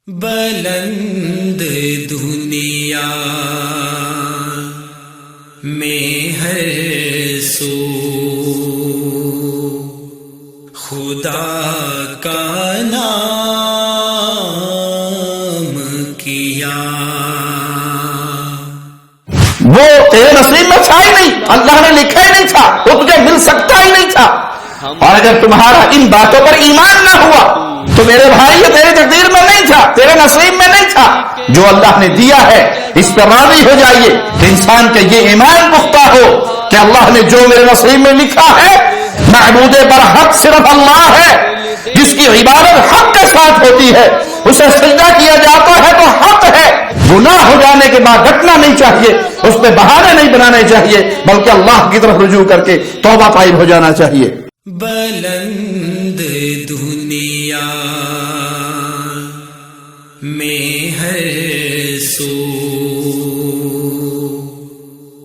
بلند دنیا میں ہر سو خدا کا نام کیا۔ وہ تیرے نصیب میں تھا ہی نہیں، اللہ نے لکھا ہی نہیں تھا، وہ تجھے مل سکتا ہی نہیں تھا۔ اور اگر تمہارا ان باتوں پر ایمان نہ ہوا تو میرے بھائی یہ تیری تقدیر میں نہیں تھا، تیرے نصیب میں نہیں تھا۔ جو اللہ نے دیا ہے اس پر راضی ہو جائیے کہ انسان کا یہ ایمان پختہ ہو کہ اللہ نے جو میرے نصیب میں لکھا ہے، معبود برحق صرف اللہ ہے، جس کی عبادت حق کے ساتھ ہوتی ہے، اسے سجدہ کیا جاتا ہے تو حق ہے۔ گناہ ہو جانے کے بعد ڈٹنا نہیں چاہیے، اس پہ بہانے نہیں بنانے چاہیے، بلکہ اللہ کی طرف رجوع کر کے توبہ طائب ہو جانا چاہیے۔ بلند دنیا میں ہر سو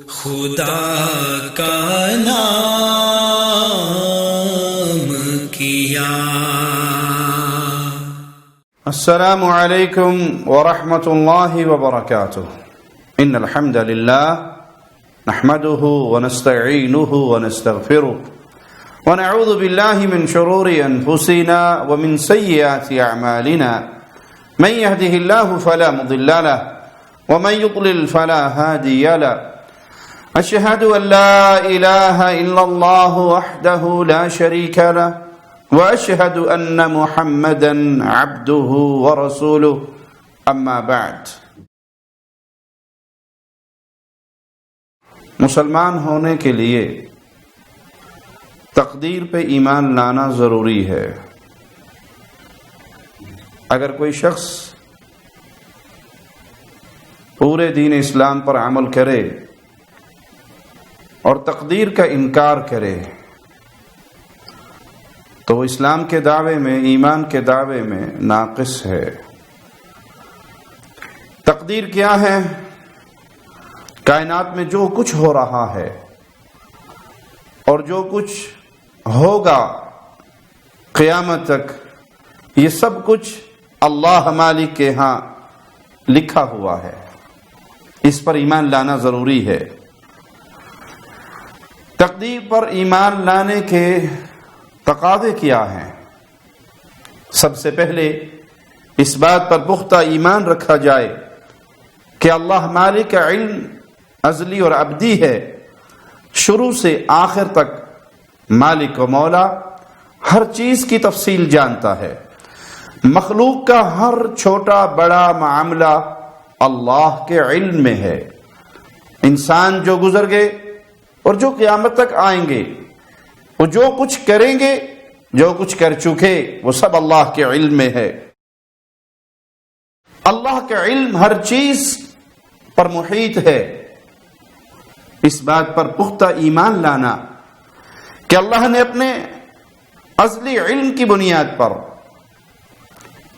خدا کا نام کیا۔ السلام علیکم ورحمۃ اللہ وبرکاتہ۔ ان الحمد للہ نحمده ونستعینه ونستغفره ونعوذ باللہ من شرور انفسنا ومن سیئات اعمالنا من يهده الله فلا مضل له ومن يضلل فلا هادي له اشهد ان لا اله الا الله وحده لا شريك له واشهد ان محمدا عبده ورسوله اما بعد۔ مسلمان ہونے کے لیے تقدیر پہ ایمان لانا ضروری ہے۔ اگر کوئی شخص پورے دین اسلام پر عمل کرے اور تقدیر کا انکار کرے تو وہ اسلام کے دعوے میں، ایمان کے دعوے میں ناقص ہے۔ تقدیر کیا ہے؟ کائنات میں جو کچھ ہو رہا ہے اور جو کچھ ہوگا قیامت تک، یہ سب کچھ اللہ مالک کے ہاں لکھا ہوا ہے، اس پر ایمان لانا ضروری ہے۔ تقدیر پر ایمان لانے کے تقاضے کیا ہیں؟ سب سے پہلے اس بات پر پختہ ایمان رکھا جائے کہ اللہ مالک کا علم ازلی اور ابدی ہے، شروع سے آخر تک مالک و مولا ہر چیز کی تفصیل جانتا ہے۔ مخلوق کا ہر چھوٹا بڑا معاملہ اللہ کے علم میں ہے۔ انسان جو گزر گئے اور جو قیامت تک آئیں گے، وہ جو کچھ کریں گے، جو کچھ کر چکے، وہ سب اللہ کے علم میں ہے۔ اللہ کا علم ہر چیز پر محیط ہے۔ اس بات پر پختہ ایمان لانا کہ اللہ نے اپنے ازلی علم کی بنیاد پر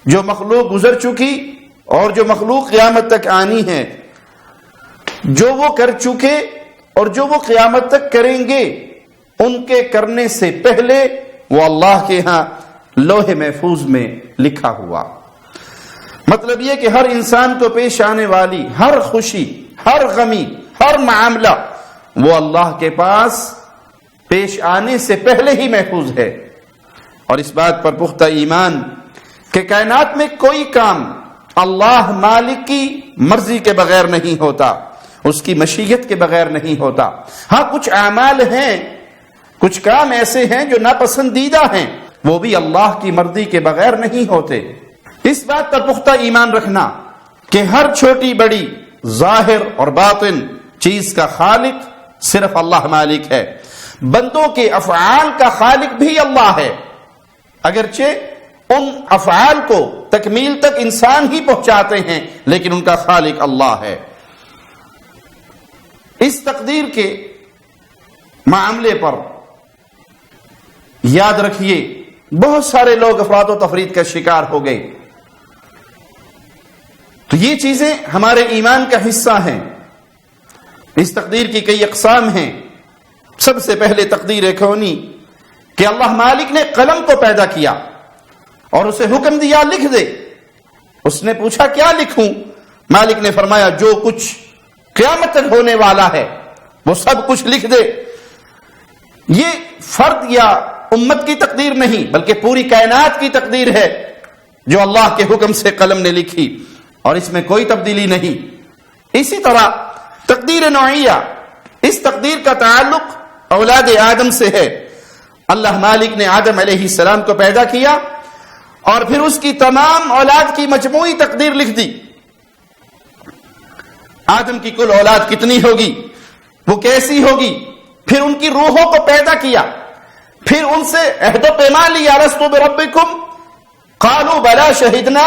جو مخلوق گزر چکی اور جو مخلوق قیامت تک آنی ہے، جو وہ کر چکے اور جو وہ قیامت تک کریں گے، ان کے کرنے سے پہلے وہ اللہ کے ہاں لوح محفوظ میں لکھا ہوا۔ مطلب یہ کہ ہر انسان کو پیش آنے والی ہر خوشی، ہر غمی، ہر معاملہ وہ اللہ کے پاس پیش آنے سے پہلے ہی محفوظ ہے۔ اور اس بات پر پختہ ایمان کہ کائنات میں کوئی کام اللہ مالک کی مرضی کے بغیر نہیں ہوتا، اس کی مشیت کے بغیر نہیں ہوتا۔ ہاں کچھ اعمال ہیں، کچھ کام ایسے ہیں جو ناپسندیدہ ہیں، وہ بھی اللہ کی مرضی کے بغیر نہیں ہوتے۔ اس بات پر پختہ ایمان رکھنا کہ ہر چھوٹی بڑی ظاہر اور باطن چیز کا خالق صرف اللہ مالک ہے۔ بندوں کے افعال کا خالق بھی اللہ ہے، اگرچہ ان افعال کو تکمیل تک انسان ہی پہنچاتے ہیں، لیکن ان کا خالق اللہ ہے۔ اس تقدیر کے معاملے پر یاد رکھیے بہت سارے لوگ افراد و تفرید کا شکار ہو گئے۔ تو یہ چیزیں ہمارے ایمان کا حصہ ہیں۔ اس تقدیر کی کئی اقسام ہیں۔ سب سے پہلے تقدیر کونی کہ اللہ مالک نے قلم کو پیدا کیا اور اسے حکم دیا لکھ دے۔ اس نے پوچھا کیا لکھوں؟ مالک نے فرمایا جو کچھ قیامت تک ہونے والا ہے وہ سب کچھ لکھ دے۔ یہ فرد یا امت کی تقدیر نہیں بلکہ پوری کائنات کی تقدیر ہے جو اللہ کے حکم سے قلم نے لکھی، اور اس میں کوئی تبدیلی نہیں۔ اسی طرح تقدیر نوعیہ، اس تقدیر کا تعلق اولاد آدم سے ہے۔ اللہ مالک نے آدم علیہ السلام کو پیدا کیا اور پھر اس کی تمام اولاد کی مجموعی تقدیر لکھ دی۔ آدم کی کل اولاد کتنی ہوگی، وہ کیسی ہوگی، پھر ان کی روحوں کو پیدا کیا، پھر ان سے عہد و پیمان لیا، الست بربکم قالوا بلا شہدنا۔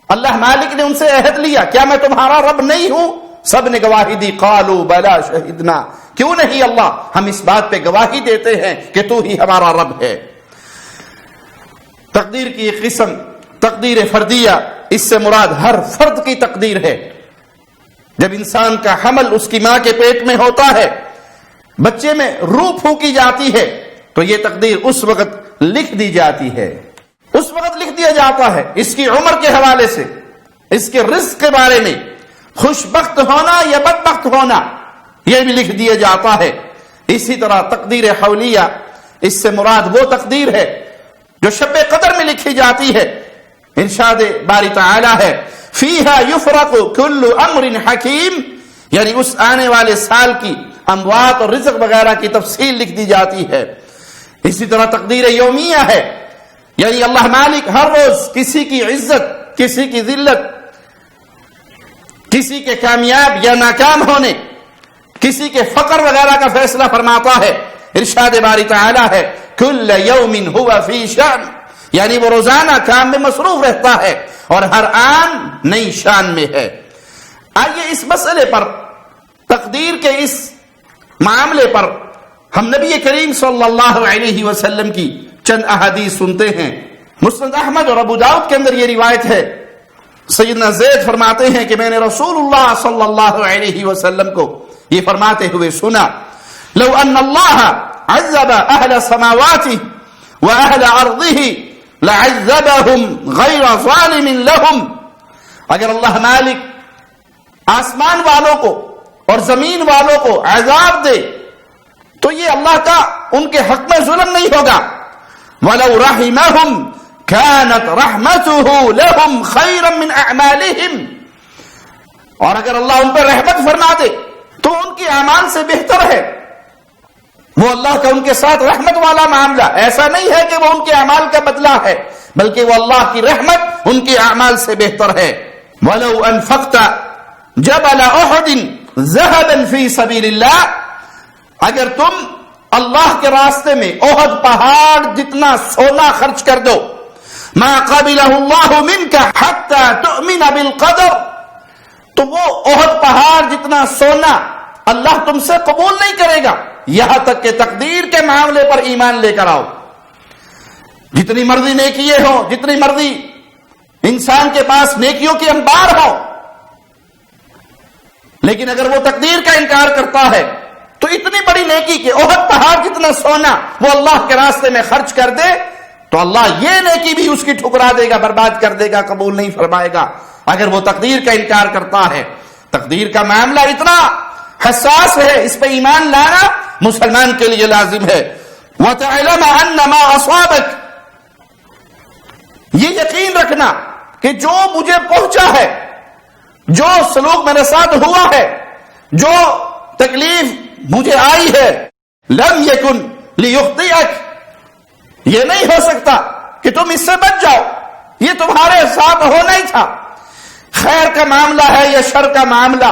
اللہ مالک نے ان سے عہد لیا، کیا میں تمہارا رب نہیں ہوں؟ سب نے گواہی دی، قالوا بلا شہدنا، کیوں نہیں اللہ، ہم اس بات پہ گواہی دیتے ہیں کہ تو ہی ہمارا رب ہے۔ تقدیر کی ایک قسم تقدیر فردیہ، اس سے مراد ہر فرد کی تقدیر ہے۔ جب انسان کا حمل اس کی ماں کے پیٹ میں ہوتا ہے، بچے میں روح پھونکی جاتی ہے، تو یہ تقدیر اس وقت لکھ دی جاتی ہے، اس وقت لکھ دیا جاتا ہے، اس کی عمر کے حوالے سے، اس کے رزق کے بارے میں، خوش بخت ہونا یا بدبخت ہونا، یہ بھی لکھ دیا جاتا ہے۔ اسی طرح تقدیر حولیہ، اس سے مراد وہ تقدیر ہے جو شب قدر میں لکھی جاتی ہے۔ ارشاد باری تعالی ہے، فیہا یفرق کل امر حکیم، یعنی اس آنے والے سال کی اموات اور رزق وغیرہ کی تفصیل لکھ دی جاتی ہے۔ اسی طرح تقدیر یومیہ ہے، یعنی اللہ مالک ہر روز کسی کی عزت، کسی کی ذلت، کسی کے کامیاب یا ناکام ہونے، کسی کے فقر وغیرہ کا فیصلہ فرماتا ہے۔ ارشاد باری تعالی ہے، کل یوم ہوا فی شأن، یعنی وہ روزانہ کام میں مصروف رہتا ہے اور ہر آن نئی شان میں ہے۔ آئیے اس مسئلے پر، تقدیر کے اس معاملے پر ہم نبی کریم صلی اللہ علیہ وسلم کی چند احادیث سنتے ہیں۔ مسند احمد اور ابو داؤد کے اندر یہ روایت ہے، سیدنا زید فرماتے ہیں کہ میں نے رسول اللہ صلی اللہ علیہ وسلم کو یہ فرماتے ہوئے سنا، لو ان اللہ عذب اہل سماواته واہل ارضه لعذبهم غیر ظالم لهم، اگر اللہ مالک آسمان والوں کو اور زمین والوں کو عذاب دے تو یہ اللہ کا ان کے حق میں ظلم نہیں ہوگا، وَلَوْ رَحِمَهُمْ كَانَتْ رَحْمَتُهُ لَهُمْ خَيْرًا مِنْ أَعْمَالِهِمْ، اور اگر اللہ ان پر رحمت فرما دے تو ان کی اعمال سے بہتر ہے۔ وہ اللہ کا ان کے ساتھ رحمت والا معاملہ، ایسا نہیں ہے کہ وہ ان کے اعمال کا بدلہ ہے، بلکہ وہ اللہ کی رحمت ان کے اعمال سے بہتر ہے۔ وَلَوْ أَنفَقْتَ جَبَلَ أُحُدٍ ذَهَبًا فِي سَبِيلِ اللَّهِ، اگر تم اللہ کے راستے میں احد پہاڑ جتنا سونا خرچ کر دو، مَا قَبِلَهُ اللَّهُ مِنْكَ حَتَّى تُؤْمِنَ بِالْقَدَرِ، تو وہ احد پہاڑ جتنا سونا اللہ تم سے قبول نہیں کرے گا یہاں تک کہ تقدیر کے معاملے پر ایمان لے کر آؤ۔ جتنی مرضی نیکیے ہو، جتنی مرضی انسان کے پاس نیکیوں کی انبار ہو، لیکن اگر وہ تقدیر کا انکار کرتا ہے تو اتنی بڑی نیکی کہ احد پہاڑ جتنا سونا وہ اللہ کے راستے میں خرچ کر دے تو اللہ یہ نیکی بھی اس کی ٹھکرا دے گا، برباد کر دے گا، قبول نہیں فرمائے گا اگر وہ تقدیر کا انکار کرتا ہے۔ تقدیر کا معاملہ اتنا حساس ہے، اس پہ ایمان لانا مسلمان کے لیے لازم ہے۔ وَتَعْلَمَ أَنَّ مَا أَصَابَكَ، یہ یقین رکھنا کہ جو مجھے پہنچا ہے، جو سلوک میرے ساتھ ہوا ہے، جو تکلیف مجھے آئی ہے، لَمْ يَكُنْ لِيُخْطِئَكَ، یہ نہیں ہو سکتا کہ تم اس سے بچ جاؤ، یہ تمہارے ساتھ ہونا ہی تھا۔ خیر کا معاملہ ہے یا شر کا معاملہ،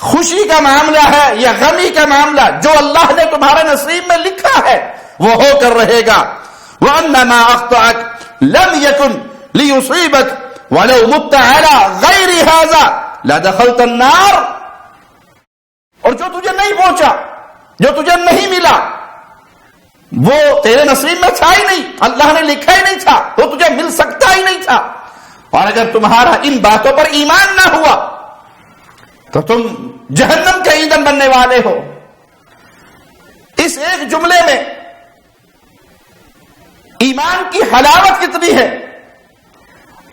خوشی کا معاملہ ہے یا غمی کا معاملہ، جو اللہ نے تمہارے نصیب میں لکھا ہے وہ ہو کر رہے گا۔ وَأَنَّ مَا أَخْطَأَكَ لَمْ يَكُنْ لِيُصِيبَكَ وَلَوْ مُتَّ عَلَى غَيْرِ هَذَا لَدَخَلْتَ النَّارَ، اور جو تجھے نہیں پہنچا، جو تجھے نہیں ملا، وہ تیرے نصیب میں تھا ہی نہیں، اللہ نے لکھا ہی نہیں تھا، وہ تجھے مل سکتا ہی نہیں تھا، اور اگر تمہارا ان باتوں پر ایمان نہ ہوا تو تم جہنم کے ایندھن بننے والے ہو۔ اس ایک جملے میں ایمان کی حلاوت کتنی ہے۔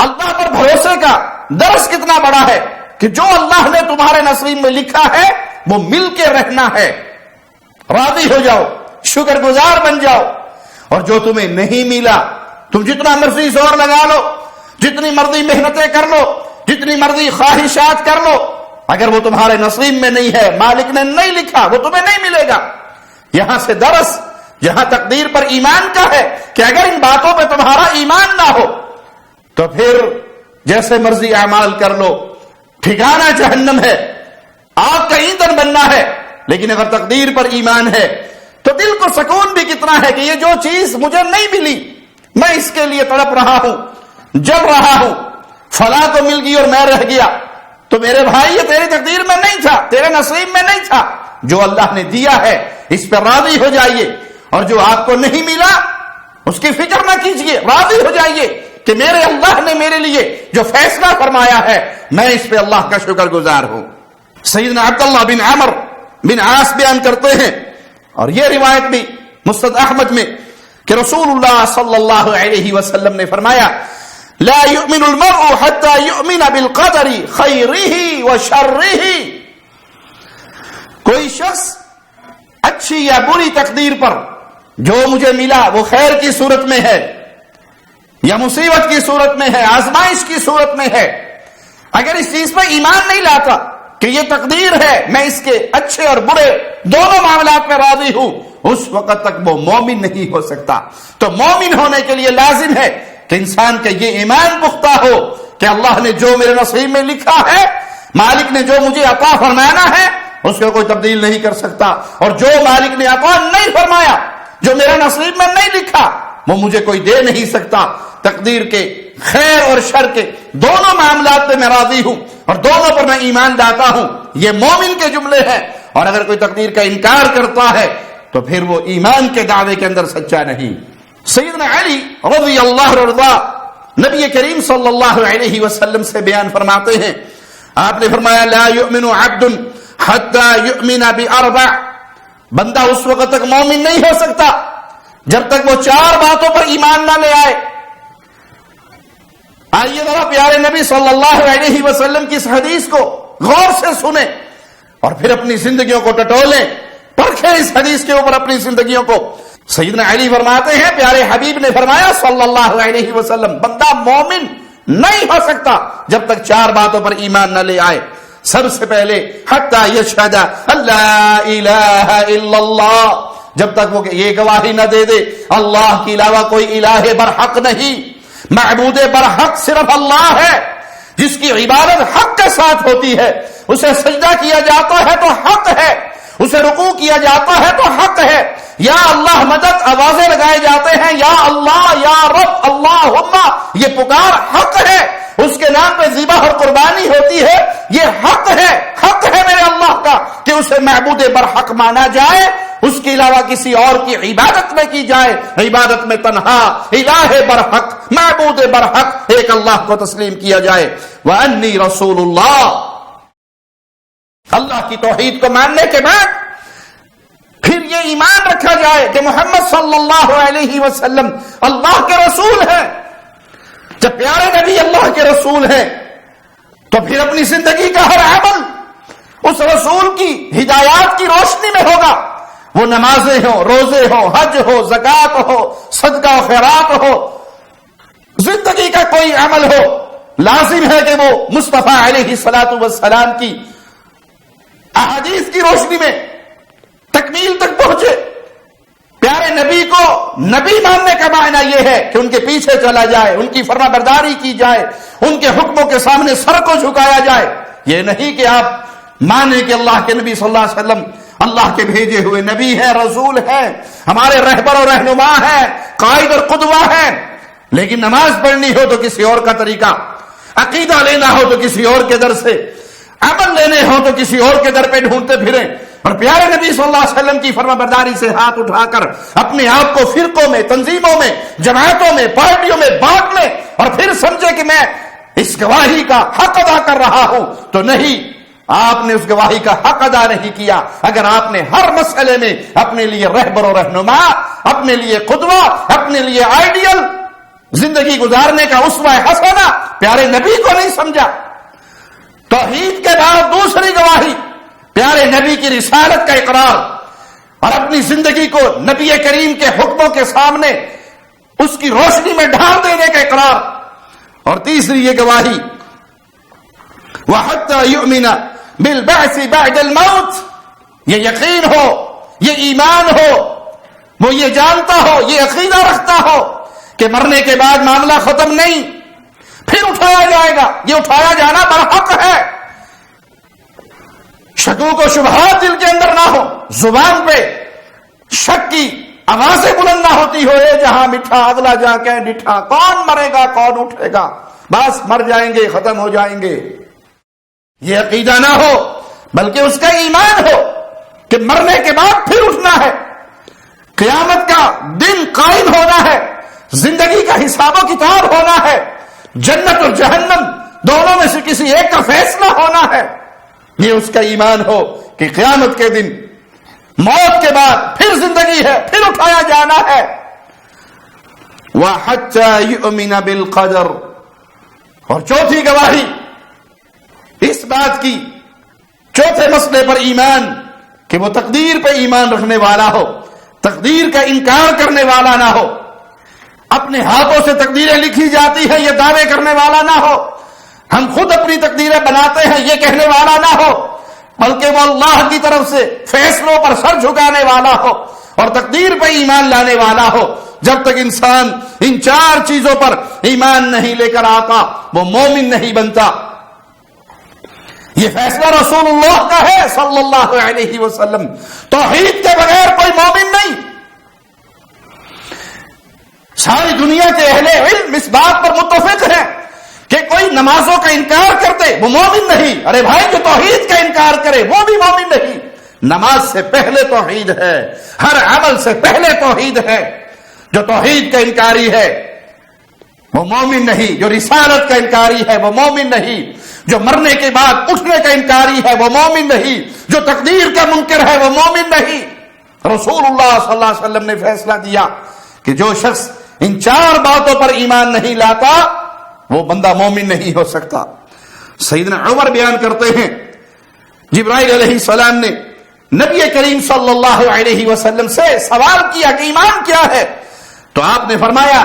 اللہ پر بھروسے کا درس کتنا بڑا ہے کہ جو اللہ نے تمہارے نصیب میں لکھا ہے وہ مل کے رہنا ہے، راضی ہو جاؤ، شکر گزار بن جاؤ، اور جو تمہیں نہیں ملا تم جتنا مرضی زور لگا لو، جتنی مرضی محنتیں کر لو، جتنی مرضی خواہشات کر لو، اگر وہ تمہارے نصیب میں نہیں ہے، مالک نے نہیں لکھا، وہ تمہیں نہیں ملے گا۔ یہاں سے درس جہاں تقدیر پر ایمان کا ہے کہ اگر ان باتوں پہ تمہارا ایمان نہ ہو تو پھر جیسے مرضی اعمال کر لو، ٹھکانہ جہنم ہے، آگ کا ایندھن بننا ہے۔ لیکن اگر تقدیر پر ایمان ہے تو دل کو سکون بھی کتنا ہے کہ یہ جو چیز مجھے نہیں ملی میں اس کے لیے تڑپ رہا ہوں، جل رہا ہوں، فلاں کو مل گئی اور میں رہ گیا، تو میرے بھائی یہ تیری تقدیر میں نہیں تھا، تیرے نصیب میں نہیں تھا۔ جو اللہ نے دیا ہے اس پر راضی ہو جائیے، اور جو آپ کو نہیں ملا اس کی فکر نہ کیجیے، راضی ہو جائیے کہ میرے اللہ نے میرے لیے جو فیصلہ فرمایا ہے میں اس پہ اللہ کا شکر گزار ہوں۔ سیدنا عبداللہ بن عمر بن عاص بیان کرتے ہیں، اور یہ روایت بھی مسند احمد میں، کہ رسول اللہ صلی اللہ علیہ وسلم نے فرمایا لا يؤمن المرء حتى يؤمن بالقدر خیرہ وشرہ، کوئی شخص اچھی یا بری تقدیر پر جو مجھے ملا وہ خیر کی صورت میں ہے یا مصیبت کی صورت میں ہے، آزمائش کی صورت میں ہے، اگر اس چیز پر ایمان نہیں لاتا کہ یہ تقدیر ہے، میں اس کے اچھے اور برے دونوں معاملات میں راضی ہوں، اس وقت تک وہ مومن نہیں ہو سکتا۔ تو مومن ہونے کے لیے لازم ہے کہ انسان کا یہ ایمان پختہ ہو کہ اللہ نے جو میرے نصیب میں لکھا ہے، مالک نے جو مجھے عطا فرمانا ہے اس کو کوئی تبدیل نہیں کر سکتا، اور جو مالک نے عطا نہیں فرمایا، جو میرے نصیب میں نہیں لکھا، وہ مجھے کوئی دے نہیں سکتا۔ تقدیر کے خیر اور شر کے دونوں معاملات پہ میں راضی ہوں اور دونوں پر میں ایمان لاتا ہوں، یہ مومن کے جملے ہیں۔ اور اگر کوئی تقدیر کا انکار کرتا ہے تو پھر وہ ایمان کے دعوے کے اندر سچا نہیں۔ سیدنا علی رضی اللہ عنہ نبی کریم صلی اللہ علیہ وسلم سے بیان فرماتے ہیں، آپ نے فرمایا لا یؤمن عبد حتی یؤمن باربع، بندہ اس وقت تک مومن نہیں ہو سکتا جب تک وہ 4 باتوں پر ایمان نہ لے آئے۔ آئیے ذرا پیارے نبی صلی اللہ علیہ وسلم کی اس حدیث کو غور سے سنیں اور پھر اپنی زندگیوں کو ٹٹولیں، پرکھیں اس حدیث کے اوپر اپنی زندگیوں کو۔ سیدنا علی فرماتے ہیں پیارے حبیب نے فرمایا صلی اللہ علیہ وسلم، بندہ مومن نہیں ہو سکتا جب تک 4 باتوں پر ایمان نہ لے آئے۔ سب سے پہلے حتی یشہد اللہ الہ الا اللہ، جب تک وہ یہ گواہی نہ دے دے اللہ کے علاوہ کوئی الہ برحق نہیں، معبود برحق صرف اللہ ہے، جس کی عبادت حق کے ساتھ ہوتی ہے، اسے سجدہ کیا جاتا ہے تو حق ہے، اسے رکوع کیا جاتا ہے تو حق ہے، یا اللہ مدد آوازیں لگائے جاتے ہیں، یا اللہ یا رب اللہم، یہ پکار حق ہے، اس کے نام پہ ذبح اور قربانی ہوتی ہے، یہ حق ہے میرے اللہ کا کہ اسے معبود برحق مانا جائے، اس کے علاوہ کسی اور کی عبادت میں کی جائے، عبادت میں تنہا الہ برحق معبود برحق ایک اللہ کو تسلیم کیا جائے۔ وانی رسول اللہ، اللہ کی توحید کو ماننے کے بعد پھر یہ ایمان رکھا جائے کہ محمد صلی اللہ علیہ وسلم اللہ کے رسول ہیں۔ جب پیارے نبی اللہ کے رسول ہیں تو پھر اپنی زندگی کا ہر عمل اس رسول کی ہدایات کی روشنی میں ہوگا، وہ نمازیں ہوں، روزے ہوں، حج ہو، زکوٰۃ ہو، صدقہ و خیرات ہو، زندگی کا کوئی عمل ہو، لازم ہے کہ وہ مصطفیٰ علیہ الصلوۃ والسلام کی احادیث کی روشنی میں تکمیل تک پہنچے۔ پیارے نبی کو نبی ماننے کا معنی یہ ہے کہ ان کے پیچھے چلا جائے، ان کی فرما برداری کی جائے، ان کے حکموں کے سامنے سر کو جھکایا جائے۔ یہ نہیں کہ آپ مانیں کہ اللہ کے نبی صلی اللہ علیہ وسلم اللہ کے بھیجے ہوئے نبی ہیں، رسول ہیں، ہمارے رہبر اور رہنما ہیں، قائد اور قدوہ ہیں، لیکن نماز پڑھنی ہو تو کسی اور کا طریقہ، عقیدہ لینا ہو تو کسی اور کے در سے، عمل لینے ہو تو کسی اور کے در پہ ڈھونڈتے پھریں، اور پیارے نبی صلی اللہ علیہ وسلم کی فرما برداری سے ہاتھ اٹھا کر اپنے آپ کو فرقوں میں، تنظیموں میں، جماعتوں میں، پارٹیوں میں بانٹ لیں اور پھر سمجھے کہ میں اس گواہی کا حق ادا کر رہا ہوں، تو نہیں، آپ نے اس گواہی کا حق ادا نہیں کیا اگر آپ نے ہر مسئلے میں اپنے لیے رہبر و رہنما، اپنے لیے قدوہ، اپنے لیے آئیڈیل زندگی گزارنے کا اسوہ حسنہ پیارے نبی کو نہیں سمجھا. توحید کے بعد دوسری گواہی پیارے نبی کی رسالت کا اقرار اور اپنی زندگی کو نبی کریم کے حکموں کے سامنے اس کی روشنی میں ڈھال دینے کا اقرار. اور تیسری یہ گواہی وَحَتَّى يُؤْمِنَ بِالْبَعْثِ بَعْدَ الْمَوْتِ، یہ یقین ہو، یہ ایمان ہو، وہ یہ جانتا ہو، یہ عقیدہ رکھتا ہو کہ مرنے کے بعد معاملہ ختم نہیں، پھر اٹھایا جائے گا. یہ اٹھایا جانا برحق ہے. شکوک و شبہات دل کے اندر نہ ہو، زبان پہ شک کی آوازیں بلند نہ ہوتی ہو، اے جہاں مٹھا اگلا جا کے ڈٹھا، کون مرے گا کون اٹھے گا، بس مر جائیں گے ختم ہو جائیں گے. یہ عقیدہ نہ ہو بلکہ اس کا ایمان ہو کہ مرنے کے بعد پھر اٹھنا ہے، قیامت کا دن قائم ہونا ہے، زندگی کا حساب و کتاب ہونا ہے، جنت اور جہنم دونوں میں سے کسی ایک کا فیصلہ ہونا ہے. یہ اس کا ایمان ہو کہ قیامت کے دن موت کے بعد پھر زندگی ہے، پھر اٹھایا جانا ہے. وَحَتَّى يُؤْمِنَ بِالْقَدَرِ، اور چوتھی گواہی اس بات کی، چوتھے مسئلے پر ایمان کہ وہ تقدیر پہ ایمان رکھنے والا ہو، تقدیر کا انکار کرنے والا نہ ہو، اپنے ہاتھوں سے تقدیریں لکھی جاتی ہیں یہ دعوے کرنے والا نہ ہو، ہم خود اپنی تقدیریں بناتے ہیں یہ کہنے والا نہ ہو، بلکہ وہ اللہ کی طرف سے فیصلوں پر سر جھکانے والا ہو اور تقدیر پہ ایمان لانے والا ہو. جب تک انسان ان چار چیزوں پر ایمان نہیں لے کر آتا وہ مومن نہیں بنتا. یہ فیصلہ رسول اللہ کا ہے صلی اللہ علیہ وسلم. توحید کے بغیر کوئی مومن نہیں. ساری دنیا کے اہل علم اس بات پر متفق ہیں کہ کوئی نمازوں کا انکار کرتے وہ مومن نہیں. ارے بھائی جو توحید کا انکار کرے وہ بھی مومن نہیں. نماز سے پہلے توحید ہے، ہر عمل سے پہلے توحید ہے. جو توحید کا انکاری ہے وہ مومن نہیں، جو رسالت کا انکاری ہے وہ مومن نہیں، جو مرنے کے بعد اٹھنے کا انکاری ہے وہ مومن نہیں، جو تقدیر کا منکر ہے وہ مومن نہیں. رسول اللہ صلی اللہ علیہ وسلم نے فیصلہ دیا کہ جو شخص ان چار باتوں پر ایمان نہیں لاتا وہ بندہ مومن نہیں ہو سکتا. سیدنا عمر بیان کرتے ہیں جبرائیل علیہ السلام نے نبی کریم صلی اللہ علیہ وسلم سے سوال کیا کہ ایمان کیا ہے؟ تو آپ نے فرمایا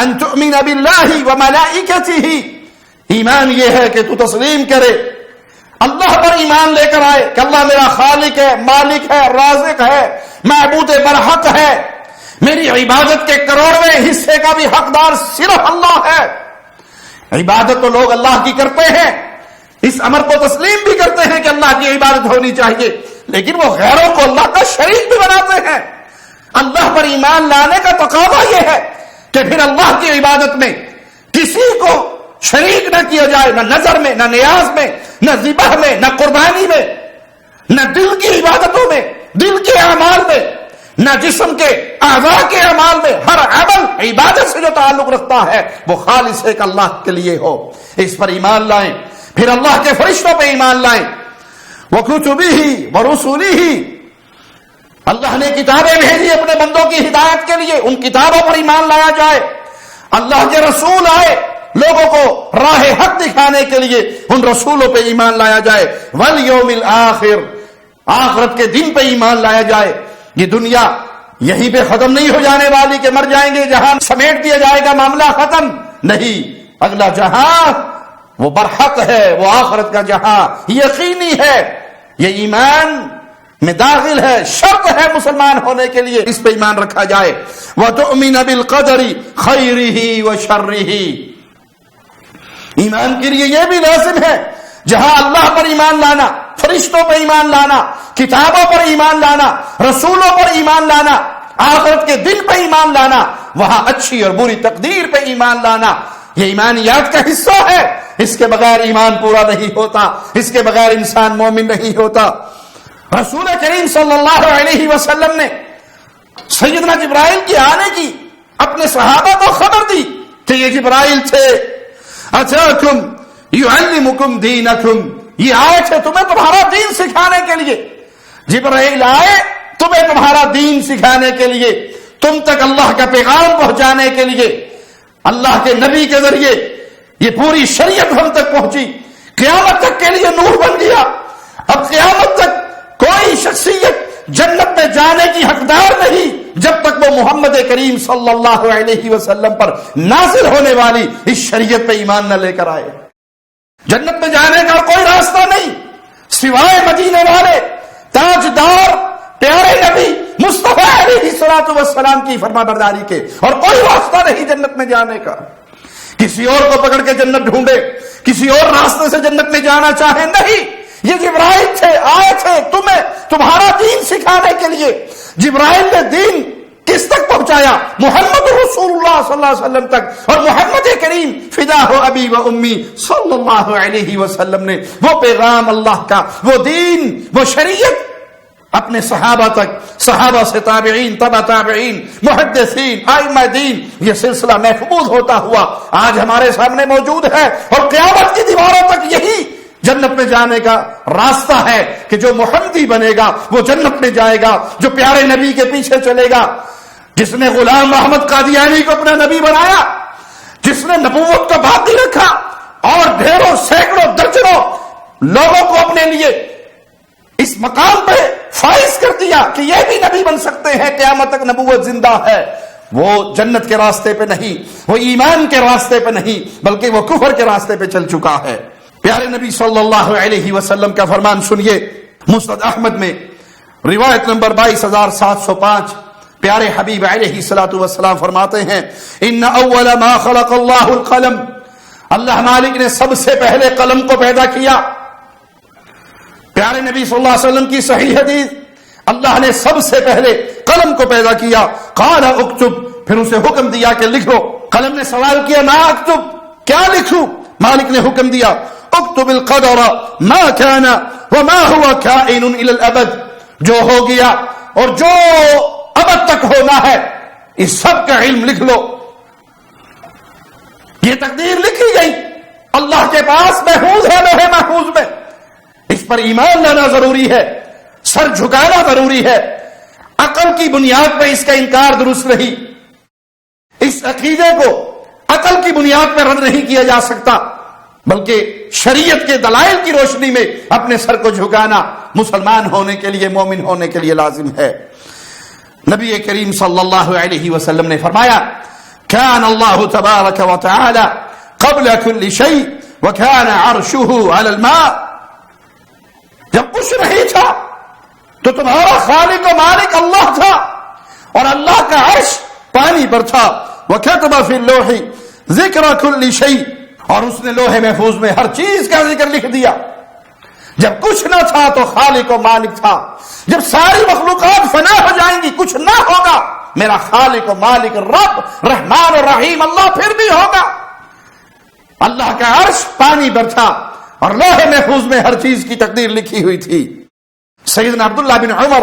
ان تؤمن باللہ وملائکتہ، ایمان یہ ہے کہ تو تسلیم کرے، اللہ پر ایمان لے کر آئے کہ اللہ میرا خالق ہے، مالک ہے، رازق ہے، معبود برحق ہے، میری عبادت کے کروڑویں حصے کا بھی حقدار صرف اللہ ہے. عبادت تو لوگ اللہ کی کرتے ہیں، اس امر کو تسلیم بھی کرتے ہیں کہ اللہ کی عبادت ہونی چاہیے، لیکن وہ غیروں کو اللہ کا شریک بھی بناتے ہیں. اللہ پر ایمان لانے کا تقاضا یہ ہے کہ پھر اللہ کی عبادت میں کسی کو شریک نہ کیا جائے، نہ نظر میں، نہ نیاز میں، نہ ذبح میں، نہ قربانی میں، نہ دل کی عبادتوں میں، دل کے اعمال میں، نہ جسم کے اعضاء کے اعمال میں. ہر عمل عبادت سے جو تعلق رکھتا ہے وہ خالص ایک اللہ کے لیے ہو. اس پر ایمان لائیں. پھر اللہ کے فرشتوں پہ ایمان لائیں. وَكُتُبِهِ وَرُسُلِهِ، اللہ نے کتابیں بھیجی اپنے بندوں کی ہدایت کے لیے، ان کتابوں پر ایمان لایا جائے. اللہ کے رسول آئے لوگوں کو راہ حق دکھانے کے لیے، ان رسولوں پہ ایمان لایا جائے. وَالْيَوْمِ الْآخِرِ، آخرت کے دن پہ ایمان لایا جائے. یہ دنیا یہیں پہ ختم نہیں ہو جانے والی کہ مر جائیں گے جہاں سمیٹ دیا جائے گا معاملہ ختم نہیں. اگلا جہاں وہ برحق ہے، وہ آخرت کا جہاں یقینی ہے. یہ ایمان میں داخل ہے، شرط ہے مسلمان ہونے کے لیے اس پہ ایمان رکھا جائے. وَتُؤْمِنَ بِالْقَدَرِ خَيْرِهِ وَشَرِّهِ، ایمان کے لیے یہ بھی لازم ہے جہاں اللہ پر ایمان لانا، فرشتوں پر ایمان لانا، کتابوں پر ایمان لانا، رسولوں پر ایمان لانا، آخرت کے دن پہ ایمان لانا، وہاں اچھی اور بری تقدیر پہ ایمان لانا. یہ ایمانیات کا حصہ ہے. اس کے بغیر ایمان پورا نہیں ہوتا، اس کے بغیر انسان مومن نہیں ہوتا. رسول کریم صلی اللہ علیہ وسلم نے سیدنا جبرائیل کی آنے کی اپنے صحابہ کو خبر دی کہ یہ جبرائیل تھے. اتاکم یعلمکم دینکم، یہ آئے تھے تمہیں تمہارا دین سکھانے کے لیے. جبرائیل آئے تمہیں تمہارا دین سکھانے کے لیے، تم تک اللہ کا پیغام پہنچانے کے لیے. اللہ کے نبی کے ذریعے یہ پوری شریعت ہم تک پہنچی، قیامت تک کے لیے نور بن گیا۔ اب قیامت تک کوئی شخصیت جنت میں جانے کی حقدار نہیں جب تک وہ محمد کریم صلی اللہ علیہ وسلم پر نازل ہونے والی اس شریعت پہ ایمان نہ لے کر آئے۔ جنت میں جانے کا کوئی راستہ نہیں سوائے مدینے والے تاجدار پیارے نبی مصطفیٰ علیہ الصلوۃ والسلام کی فرمانبرداری کے، اور کوئی راستہ نہیں جنت میں جانے کا۔ کسی اور کو پکڑ کے جنت ڈھونڈے، کسی اور راستے سے جنت میں جانا چاہے، نہیں، یہ جبرائیل تھے، آئے تھے تمہارا دین سکھانے کے لیے۔ جبرائیل نے دین کس تک پہنچایا؟ محمد رسول اللہ صلی اللہ علیہ وسلم تک، اور محمد کریم فدا ہو ابی و امی صلی اللہ علیہ وسلم نے وہ پیغام اللہ کا، وہ دین، وہ شریعت اپنے صحابہ تک، صحابہ سے تابعین، تبع تابعین، محدثین، ائمہ دین، یہ سلسلہ محفوظ ہوتا ہوا آج ہمارے سامنے موجود ہے، اور قیامت کی دیواروں تک یہی جنت میں جانے کا راستہ ہے کہ جو محمدی بنے گا وہ جنت میں جائے گا، جو پیارے نبی کے پیچھے چلے گا، جس نے غلام محمد قادیانی کو اپنا نبی بنایا، جس نے نبوت کو باقی رکھا اور ڈھیروں سینکڑوں درجنوں لوگوں کو اپنے لیے اس مقام پہ فائز کر دیا کہ یہ بھی نبی بن سکتے ہیں، قیامت تک نبوت زندہ ہے، وہ جنت کے راستے پہ نہیں، وہ ایمان کے راستے پہ نہیں، بلکہ وہ کفر کے راستے پہ چل چکا ہے۔ پیارے نبی صلی اللہ علیہ وسلم کا فرمان سنیے، مسند احمد میں روایت نمبر 22705، پیارے حبیب علیہ الصلوۃ والسلام فرماتے ہیں، ان اول ما خلق اللہ القلم، اللہ مالک نے سب سے پہلے قلم کو پیدا کیا۔ پیارے نبی صلی اللہ علیہ وسلم کی صحیح حدیث، اللہ نے سب سے پہلے قلم کو پیدا کیا، قال اکتب، پھر اسے حکم دیا کہ لکھو۔ قلم نے سوال کیا، ما اکتب، کیا لکھوں؟ مالک نے حکم دیا، اکتب القدر ما كان وما هو كائن الى الابد، جو ہو گیا اور جو ابد تک ہونا ہے اس سب کا علم لکھ لو۔ یہ تقدیر لکھی گئی، اللہ کے پاس محفوظ ہے لوح محفوظ میں، اس پر ایمان لانا ضروری ہے، سر جھکانا ضروری ہے۔ عقل کی بنیاد پہ اس کا انکار درست نہیں، اس عقیدے کو عقل کی بنیاد پہ رد نہیں کیا جا سکتا، بلکہ شریعت کے دلائل کی روشنی میں اپنے سر کو جھکانا مسلمان ہونے کے لیے، مومن ہونے کے لیے لازم ہے۔ نبی کریم صلی اللہ علیہ وسلم نے فرمایا، كان اللہ تبارک و تعالی قبل كل شيء وكان عرشه على الماء، جب کچھ نہیں تھا تو تمہارا خالق و مالک اللہ تھا، اور اللہ کا عرش پانی پر تھا۔ وكتب في اللوح ذکر كل شيء، اور اس نے لوح محفوظ میں ہر چیز کا ذکر لکھ دیا۔ جب کچھ نہ تھا تو خالق و مالک تھا، جب ساری مخلوقات فنا ہو جائیں گی، کچھ نہ ہوگا، میرا خالق و مالک رب رحمان و رحیم اللہ پھر بھی ہوگا۔ اللہ کا عرش پانی پر تھا اور لوح محفوظ میں ہر چیز کی تقدیر لکھی ہوئی تھی۔ سیدنا عبداللہ بن عمر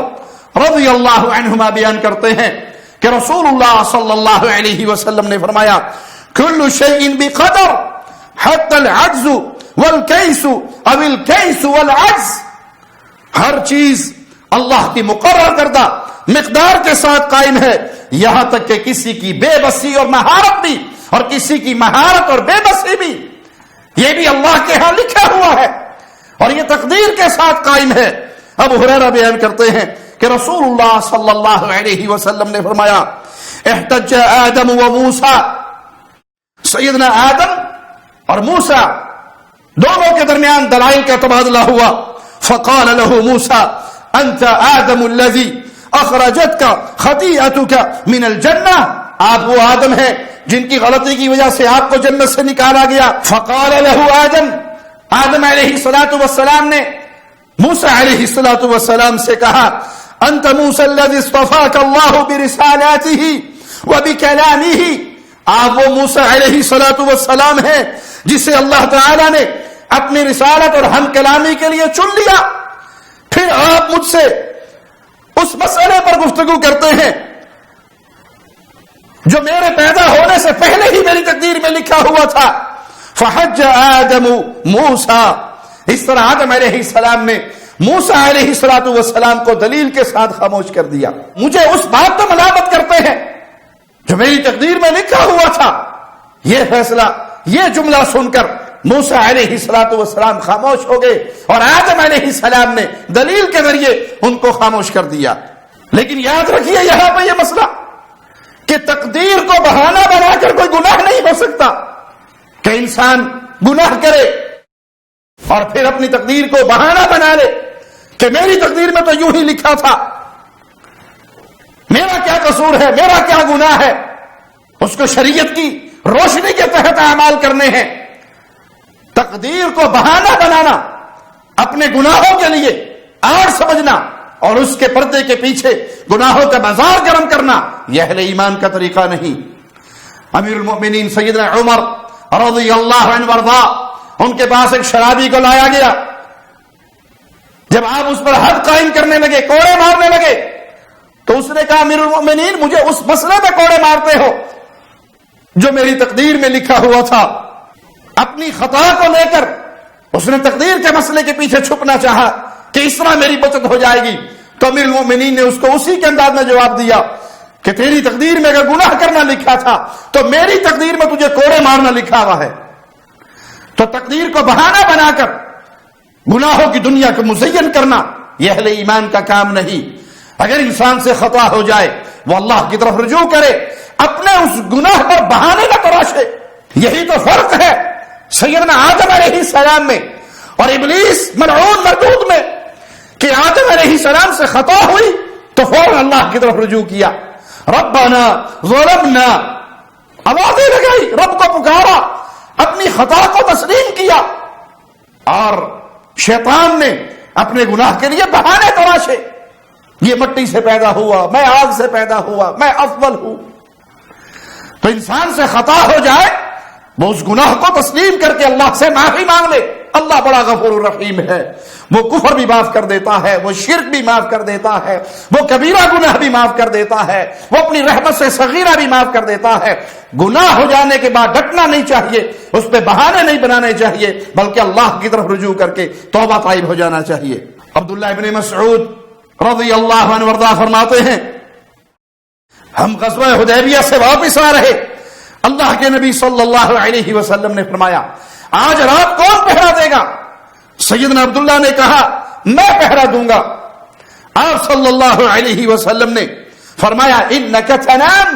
رضی اللہ عنہما بیان کرتے ہیں کہ رسول اللہ صلی اللہ علیہ وسلم نے فرمایا، کل شیء بقدر حتی العجز والکیس او الکیس والعجز، ہر چیز اللہ کی مقرر کردہ مقدار کے ساتھ قائم ہے، یہاں تک کہ کسی کی بے بسی اور مہارت بھی، اور کسی کی مہارت اور بے بسی بھی، یہ بھی اللہ کے ہاں لکھا ہوا ہے اور یہ تقدیر کے ساتھ قائم ہے۔ ابو ہریرہ بیان کرتے ہیں کہ رسول اللہ صلی اللہ علیہ وسلم نے فرمایا، احتج آدم و موسیٰ، سیدنا آدم اور موسیٰ دونوں کے درمیان دلائل کا تبادلہ ہوا۔ فقال له موسیٰ انت آدم الذي اخرجتك خطیئتك من الجنہ، آپ وہ آدم ہیں جن کی غلطی کی وجہ سے آپ کو جنت سے نکالا گیا۔ فقال له آدم، آدم علیہ الصلوۃ والسلام نے موسیٰ علیہ الصلوۃ والسلام سے کہا، انت موسیٰ الذي اصطفاك الله برسالاته وبكلامه، آپ وہ موسیٰ علیہ الصلوۃ والسلام ہیں جسے اللہ تعالی نے اپنی رسالت اور ہم کلامی کے لیے چن لیا۔ پھر آپ مجھ سے اس مسئلے پر گفتگو کرتے ہیں جو میرے پیدا ہونے سے پہلے ہی میری تقدیر میں لکھا ہوا تھا۔ فحج آدم موسیٰ، اس طرح آدم علیہ السلام نے موسیٰ علیہ الصلوۃ والسلام کو دلیل کے ساتھ خاموش کر دیا۔ مجھے اس بات پر ملامت کرتے ہیں جو میری تقدیر میں لکھا ہوا تھا، یہ فیصلہ، یہ جملہ سن کر موسیٰ علیہ السلام خاموش ہو گئے اور آدم علیہ السلام نے دلیل کے ذریعے ان کو خاموش کر دیا۔ لیکن یاد رکھیے یہاں پہ یہ مسئلہ کہ تقدیر کو بہانہ بنا کر کوئی گناہ نہیں ہو سکتا، کہ انسان گناہ کرے اور پھر اپنی تقدیر کو بہانہ بنا لے کہ میری تقدیر میں تو یوں ہی لکھا تھا، میرا کیا قصور ہے، میرا کیا گناہ ہے۔ اس کو شریعت کی روشنی کے تحت اعمال کرنے ہیں۔ تقدیر کو بہانہ بنانا، اپنے گناہوں کے لیے آڑ سمجھنا اور اس کے پردے کے پیچھے گناہوں کا بازار گرم کرنا، یہ اہل ایمان کا طریقہ نہیں۔ امیر المؤمنین سیدنا عمر رضی اللہ عنہ وارضا، ان کے پاس ایک شرابی کو لایا گیا۔ جب آپ اس پر حد قائم کرنے لگے، کوڑے مارنے لگے، تو اس نے کہا امیر المؤمنین مجھے اس مسئلے میں کوڑے مارتے ہو جو میری تقدیر میں لکھا ہوا تھا۔ اپنی خطا کو لے کر اس نے تقدیر کے مسئلے کے پیچھے چھپنا چاہا کہ اس طرح میری بچت ہو جائے گی، تو امیر المؤمنین نے اس کو اسی کے انداز میں جواب دیا کہ تیری تقدیر میں اگر گناہ کرنا لکھا تھا تو میری تقدیر میں تجھے کوڑے مارنا لکھا ہوا ہے۔ تو تقدیر کو بہانہ بنا کر گناہوں کی دنیا کو مزین کرنا یہ اہل ایمان کا کام نہیں۔ اگر انسان سے خطا ہو جائے وہ اللہ کی طرف رجوع کرے، اپنے اس گناہ پر بہانے نہ تراشے۔ یہی تو فرق ہے سیدنا آدم علیہ السلام میں اور ابلیس ملعون مردود میں، کہ آدم علیہ السلام سے خطا ہوئی تو فوراً اللہ کی طرف رجوع کیا، ربنا ظلمنا، آوازیں لگائی، رب کو پکارا، اپنی خطا کو تسلیم کیا، اور شیطان نے اپنے گناہ کے لیے بہانے تراشے۔ یہ مٹی سے پیدا ہوا، میں آگ سے پیدا ہوا، میں افضل ہوں۔ تو انسان سے خطا ہو جائے وہ اس گناہ کو تسلیم کر کے اللہ سے معافی مانگ لے، اللہ بڑا غفور الرحیم ہے، وہ کفر بھی معاف کر دیتا ہے، وہ شرک بھی معاف کر دیتا ہے، وہ کبیرہ گناہ بھی معاف کر دیتا ہے، وہ اپنی رحمت سے صغیرہ بھی معاف کر دیتا ہے۔ گناہ ہو جانے کے بعد ڈٹنا نہیں چاہیے، اس پہ بہانے نہیں بنانے چاہیے، بلکہ اللہ کی طرف رجوع کر کے توبہ طائب ہو جانا چاہیے۔ عبداللہ ابن مسعود رضی اللہ عنہ وارضا فرماتے ہیں ہم غزوہ حدیبیہ سے واپس آ رہے، اللہ کے نبی صلی اللہ علیہ وسلم نے فرمایا آج رات کون پہرا دے گا؟ سیدنا عبداللہ نے کہا میں پہرا دوں گا۔ آپ صلی اللہ علیہ وسلم نے فرمایا انک تنام،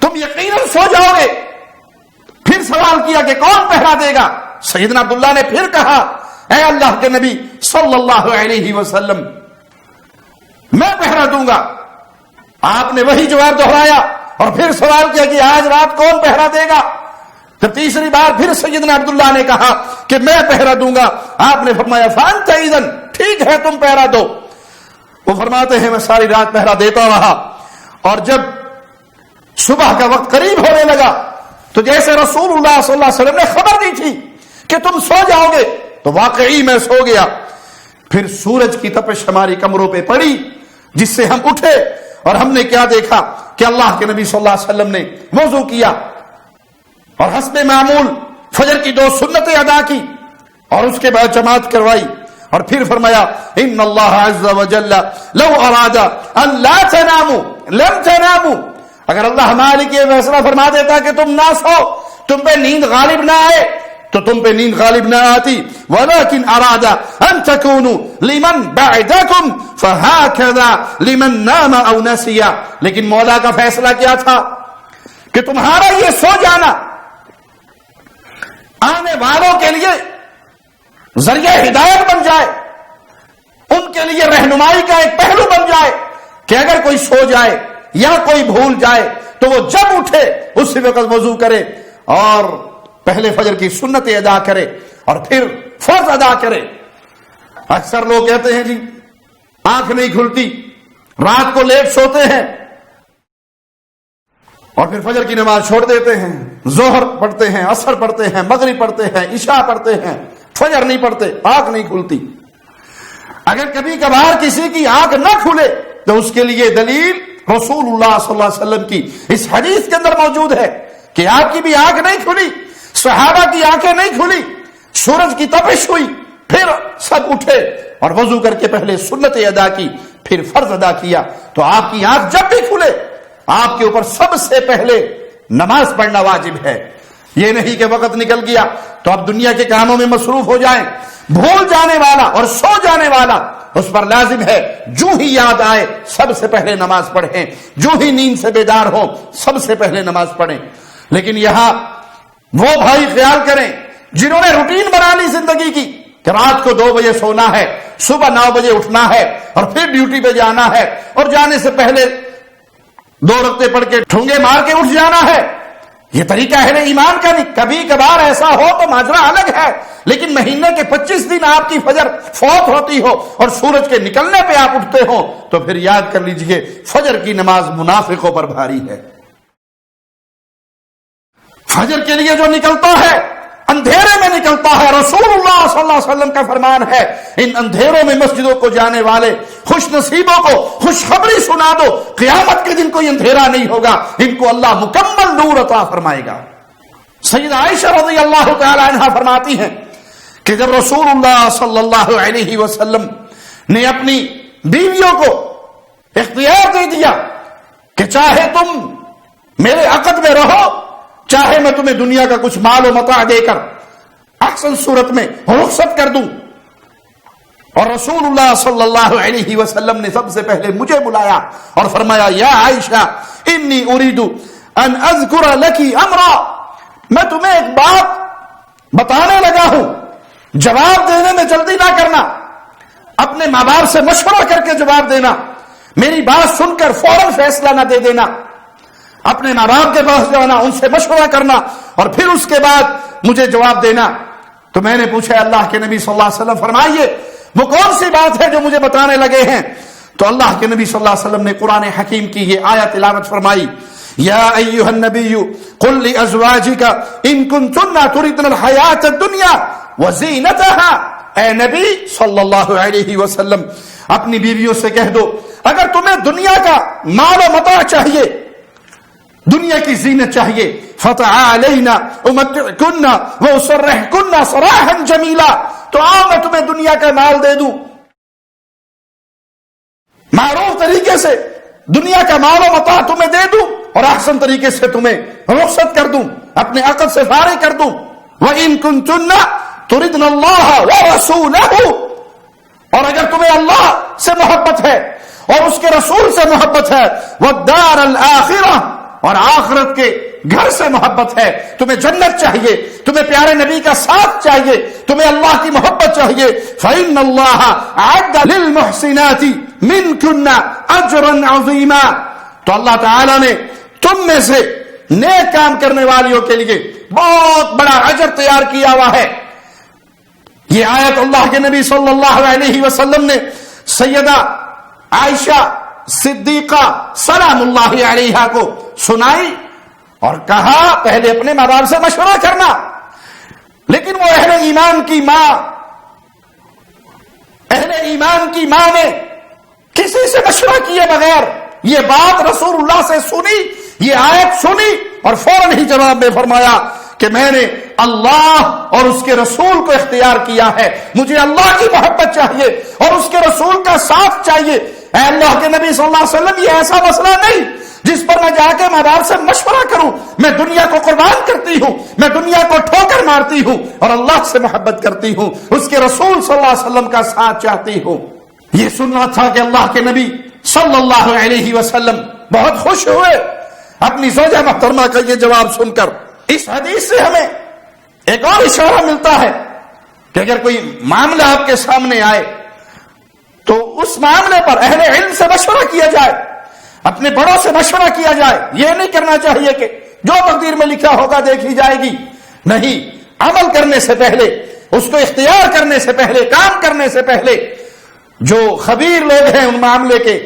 تم یقیناً سو جاؤ گے۔ پھر سوال کیا کہ کون پہرا دے گا؟ سیدنا عبداللہ نے پھر کہا اے اللہ کے نبی صلی اللہ علیہ وسلم میں پہرا دوں گا۔ آپ نے وہی جواب دہرایا اور پھر سوال کیا کہ آج رات کون پہرا دے گا؟ پھر تیسری بار پھر سیدنا عبداللہ نے کہا کہ میں پہرا دوں گا۔ آپ نے فرمایا فانت اذن، ٹھیک ہے تم پہرا دو۔ وہ فرماتے ہیں میں ساری رات پہرا دیتا رہا، اور جب صبح کا وقت قریب ہونے لگا تو جیسے رسول اللہ صلی اللہ علیہ وسلم نے خبر دی تھی کہ تم سو جاؤ گے تو واقعی میں سو گیا۔ پھر سورج کی تپش ہماری کمروں پہ پڑی جس سے ہم اٹھے، اور ہم نے کیا دیکھا کہ اللہ کے نبی صلی اللہ علیہ وسلم نے وضو کیا اور حسب معمول فجر کی 2 سنتیں ادا کی اور اس کے بعد جماعت کروائی، اور پھر فرمایا ان اللہ عز وجل لو اراد ان لا تناموا لم تناموا، اگر اللہ مالک یہ فیصلہ فرما دیتا کہ تم نہ سو، تم پہ نیند غالب نہ آئے تو تم پہ نیند غالب نہ آتی، ولیکن اراد ان تکونوا لمن بعدکم فہکذا لمن نام او نسی، لیکن مولا کا فیصلہ کیا تھا کہ تمہارا یہ سو جانا آنے والوں کے لیے ذریعہ ہدایت بن جائے، ان کے لیے رہنمائی کا ایک پہلو بن جائے کہ اگر کوئی سو جائے یا کوئی بھول جائے تو وہ جب اٹھے اسی وقت وضو کرے اور پہلے فجر کی سنتیں ادا کرے اور پھر فرض ادا کرے۔ اکثر لوگ کہتے ہیں جی آنکھ نہیں کھلتی، رات کو لیٹ سوتے ہیں اور پھر فجر کی نماز چھوڑ دیتے ہیں، ظہر پڑھتے ہیں، عصر پڑھتے ہیں، مغرب پڑھتے ہیں، عشاء پڑھتے ہیں، فجر نہیں پڑھتے، آنکھ نہیں کھلتی۔ اگر کبھی کبھار کسی کی آنکھ نہ کھلے تو اس کے لیے دلیل رسول اللہ صلی اللہ علیہ وسلم کی اس حدیث کے اندر موجود ہے کہ آپ کی بھی آنکھ نہیں کھلی، صحابہ کی آنکھیں نہیں کھلی، سورج کی تپش ہوئی، پھر سب اٹھے اور وضو کر کے پہلے سنتیں ادا کی، پھر فرض ادا کیا، تو آپ کی آنکھ جب بھی کھلے آپ کے اوپر سب سے پہلے نماز پڑھنا واجب ہے. یہ نہیں کہ وقت نکل گیا تو اب دنیا کے کاموں میں مصروف ہو جائیں. بھول جانے والا اور سو جانے والا اس پر لازم ہے جو ہی یاد آئے سب سے پہلے نماز پڑھیں, جو ہی نیند سے بیدار ہو سب سے پہلے نماز پڑھیں. لیکن یہاں وہ بھائی خیال کریں جنہوں نے روٹین بنا لی زندگی کی کہ رات کو 2 بجے سونا ہے, صبح 9 بجے اٹھنا ہے اور پھر ڈیوٹی پہ جانا ہے, اور جانے سے پہلے 2 رکعتیں پڑھ کے ٹھونگے مار کے اٹھ جانا ہے. یہ طریقہ اہل ایمان کا نہیں. کبھی کبھار ایسا ہو تو ماجرا الگ ہے, لیکن مہینے کے 25 دن آپ کی فجر فوت ہوتی ہو اور سورج کے نکلنے پہ آپ اٹھتے ہو تو پھر یاد کر لیجئے فجر کی نماز منافقوں پر بھاری ہے. فجر کے لیے جو نکلتا ہے اندھیرے میں نکلتا ہے. رسول اللہ صلی اللہ علیہ وسلم کا فرمان ہے ان اندھیروں میں مسجدوں کو جانے والے خوش نصیبوں کو خوشخبری سنا دو, قیامت کے دن کوئی اندھیرا نہیں ہوگا, ان کو اللہ مکمل نور عطا فرمائے گا. سیدہ عائشہ رضی اللہ تعالی عنہا فرماتی ہیں کہ جب رسول اللہ صلی اللہ علیہ وسلم نے اپنی بیویوں کو اختیار دے دیا کہ چاہے تم میرے عقد میں رہو, چاہے میں تمہیں دنیا کا کچھ مال و متاع دے کر احسن صورت میں رخصت کر دوں, اور رسول اللہ صلی اللہ علیہ وسلم نے سب سے پہلے مجھے بلایا اور فرمایا یا عائشہ انی اريد ان اذکر لکی امرا, میں تمہیں ایک بات بتانے لگا ہوں, جواب دینے میں جلدی نہ کرنا, اپنے ماں باپ سے مشورہ کر کے جواب دینا, میری بات سن کر فوراً فیصلہ نہ دے دینا, اپنے ماں باپ کے پاس جانا, ان سے مشورہ کرنا اور پھر اس کے بعد مجھے جواب دینا. تو میں نے پوچھا اللہ کے نبی صلی اللہ علیہ وسلم فرمائیے وہ کون سی بات ہے جو مجھے بتانے لگے ہیں؟ تو اللہ کے نبی صلی اللہ علیہ وسلم نے قرآن حکیم کی یہ آیت تلاوت فرمائی, یا ایھا النبی قل لازواجک ان کنتن تردن الحیاۃ الدنیا وزینتها, اے نبی صلی اللہ علیہ وسلم اپنی بیویوں سے کہہ دو اگر تمہیں دنیا کا مال و متاع چاہیے, دنیا کی زینت چاہیے, فتعالینا امتعکن واسرحکن سراحا جمیلا, تو آؤ میں تمہیں دنیا کا مال دے دوں, معروف طریقے سے دنیا کا مال و متاع تمہیں دے دوں اور احسن طریقے سے تمہیں رخصت کر دوں, اپنے عقد سے فارغ کر دوں. وَإِن كُنتُنَّ تُرِدْنَ اللَّهَ وَرَسُولَهُ, اور اگر تمہیں اللہ سے محبت ہے اور اس کے رسول سے محبت ہے, وَالدَّارَ الْآخِرَةِ, اور آخرت کے گھر سے محبت ہے, تمہیں جنت چاہیے, تمہیں پیارے نبی کا ساتھ چاہیے, تمہیں اللہ کی محبت چاہیے, فَإِنَّ اللَّهَ أَعَدَّ لِلْمُحْسِنَاتِ مِنْكُنَّ أَجْرًا عَظِيمًا, تو اللہ تعالیٰ نے تم میں سے نیک کام کرنے والیوں کے لیے بہت بڑا اجر تیار کیا ہوا ہے. یہ آیت اللہ کے نبی صلی اللہ علیہ وسلم نے سیدہ عائشہ صدیقہ سلام اللہ علیہا کو سنائی اور کہا پہلے اپنے ماں باپ سے مشورہ کرنا. لیکن وہ اہل ایمان کی ماں نے کسی سے مشورہ کیے بغیر یہ بات رسول اللہ سے سنی, یہ آیت سنی اور فوراً ہی جواب میں فرمایا کہ میں نے اللہ اور اس کے رسول کو اختیار کیا ہے, مجھے اللہ کی محبت چاہیے اور اس کے رسول کا ساتھ چاہیے. اے اللہ کے نبی صلی اللہ علیہ وسلم یہ ایسا مسئلہ نہیں جس پر میں جا کے ماں باپ سے مشورہ کروں, میں دنیا کو قربان کرتی ہوں, میں دنیا کو ٹھوکر مارتی ہوں اور اللہ سے محبت کرتی ہوں, اس کے رسول صلی اللہ علیہ وسلم کا ساتھ چاہتی ہوں. یہ سننا تھا کہ اللہ کے نبی صلی اللہ علیہ وسلم بہت خوش ہوئے اپنی زوجہ محترمہ کا یہ جواب سن کر. اس حدیث سے ہمیں ایک اور اشارہ ملتا ہے کہ اگر کوئی معاملہ آپ کے سامنے آئے تو اس معاملے پر اہل علم سے مشورہ کیا جائے, اپنے بڑوں سے مشورہ کیا جائے. یہ نہیں کرنا چاہیے کہ جو تقدیر میں لکھا ہوگا دیکھی جائے گی, نہیں, عمل کرنے سے پہلے, اس کو اختیار کرنے سے پہلے, کام کرنے سے پہلے جو خبیر لوگ ہیں ان معاملے کے,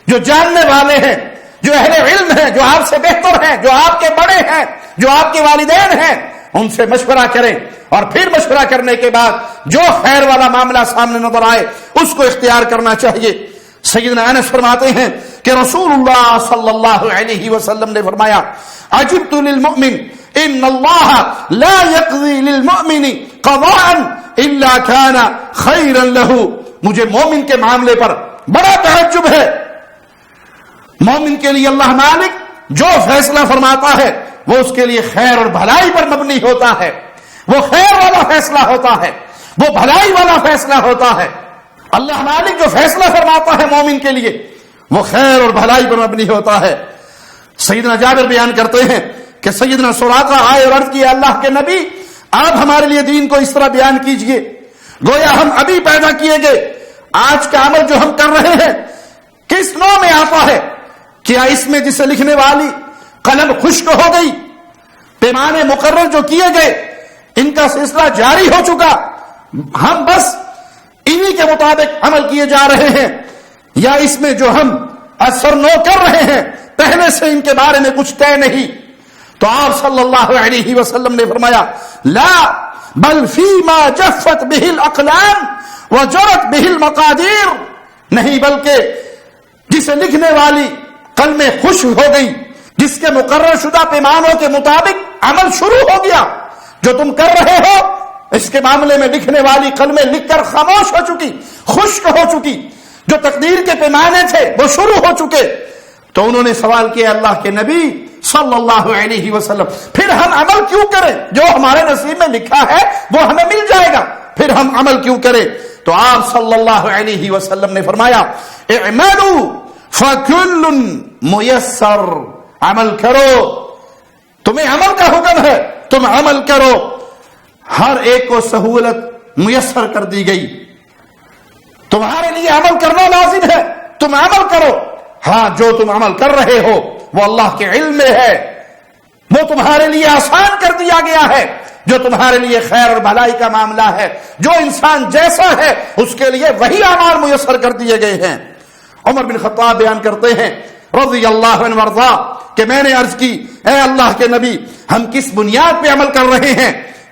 جو جاننے والے ہیں, جو اہل علم ہیں, جو آپ سے بہتر ہیں, جو آپ کے بڑے ہیں, جو آپ کے والدین ہیں, ان سے مشورہ کریں اور پھر مشورہ کرنے کے بعد جو خیر والا معاملہ سامنے نظر آئے اس کو اختیار کرنا چاہیے. سیدنا انس فرماتے ہیں کہ رسول اللہ صلی اللہ علیہ وسلم نے فرمایا عجبت للمؤمن ان اللہ لا يقضي للمؤمن قضاء الا كان خيرا له. مجھے مومن کے معاملے پر بڑا تعجب ہے. مومن کے لیے اللہ مالک جو فیصلہ فرماتا ہے وہ اس کے لیے خیر اور بھلائی پر مبنی ہوتا ہے، وہ خیر والا فیصلہ ہوتا ہے، وہ بھلائی والا فیصلہ ہوتا ہے۔ اللہ مالک جو فیصلہ فرماتا ہے مومن کے لیے وہ خیر اور بھلائی پر مبنی ہوتا ہے۔ سیدنا جابر بیان کرتے ہیں کہ سیدنا سراقہ آئے اور عرض کیا، اللہ کے نبی آپ ہمارے لیے دین کو اس طرح بیان کیجئے گویا ہم ابھی پیدا کیے گئے، آج کا عمل جو ہم کر رہے ہیں کس نوع میں آتا ہے؟ کیا اس میں جسے لکھنے والی قلم خشک ہو گئی، پیمانے مقرر جو کیے گئے ان کا سلسلہ جاری ہو چکا، ہم بس انہی کے مطابق عمل کیے جا رہے ہیں، یا اس میں جو ہم اثر نو کر رہے ہیں پہلے سے ان کے بارے میں کچھ طے نہیں؟ تو آپ صلی اللہ علیہ وسلم نے فرمایا، لا بل فیما جفت بہ الاقلام وجرت بہ المقادیر، نہیں بلکہ جسے لکھنے والی قلمیں خشک ہو گئی، جس کے مقرر شدہ پیمانوں کے مطابق عمل شروع ہو گیا، جو تم کر رہے ہو اس کے معاملے میں لکھنے والی قلمیں لکھ کر خاموش ہو چکی، خشک ہو چکی، جو تقدیر کے پیمانے تھے وہ شروع ہو چکے۔ تو انہوں نے سوال کیا، اللہ کے نبی صلی اللہ علیہ وسلم پھر ہم عمل کیوں کریں؟ جو ہمارے نصیب میں لکھا ہے وہ ہمیں مل جائے گا، پھر ہم عمل کیوں کریں؟ تو آپ صلی اللہ علیہ وسلم نے فرمایا، اعملوا فکل میسر، عمل کرو، تمہیں عمل کا حکم ہے، تم عمل کرو، ہر ایک کو سہولت میسر کر دی گئی، تمہارے لیے عمل کرنا لازم ہے، تم عمل کرو، ہاں جو تم عمل کر رہے ہو وہ اللہ کے علم میں ہے، وہ تمہارے لیے آسان کر دیا گیا ہے، جو تمہارے لیے خیر اور بھلائی کا معاملہ ہے، جو انسان جیسا ہے اس کے لیے وہی اعمال میسر کر دیے گئے ہیں۔ عمر بن خطاب بیان کرتے ہیں رضی اللہ عنہ وارضا کہ میں نے عرض کی، اے اللہ کے نبی ہم کس بنیاد پہ عمل کر رہے ہیں؟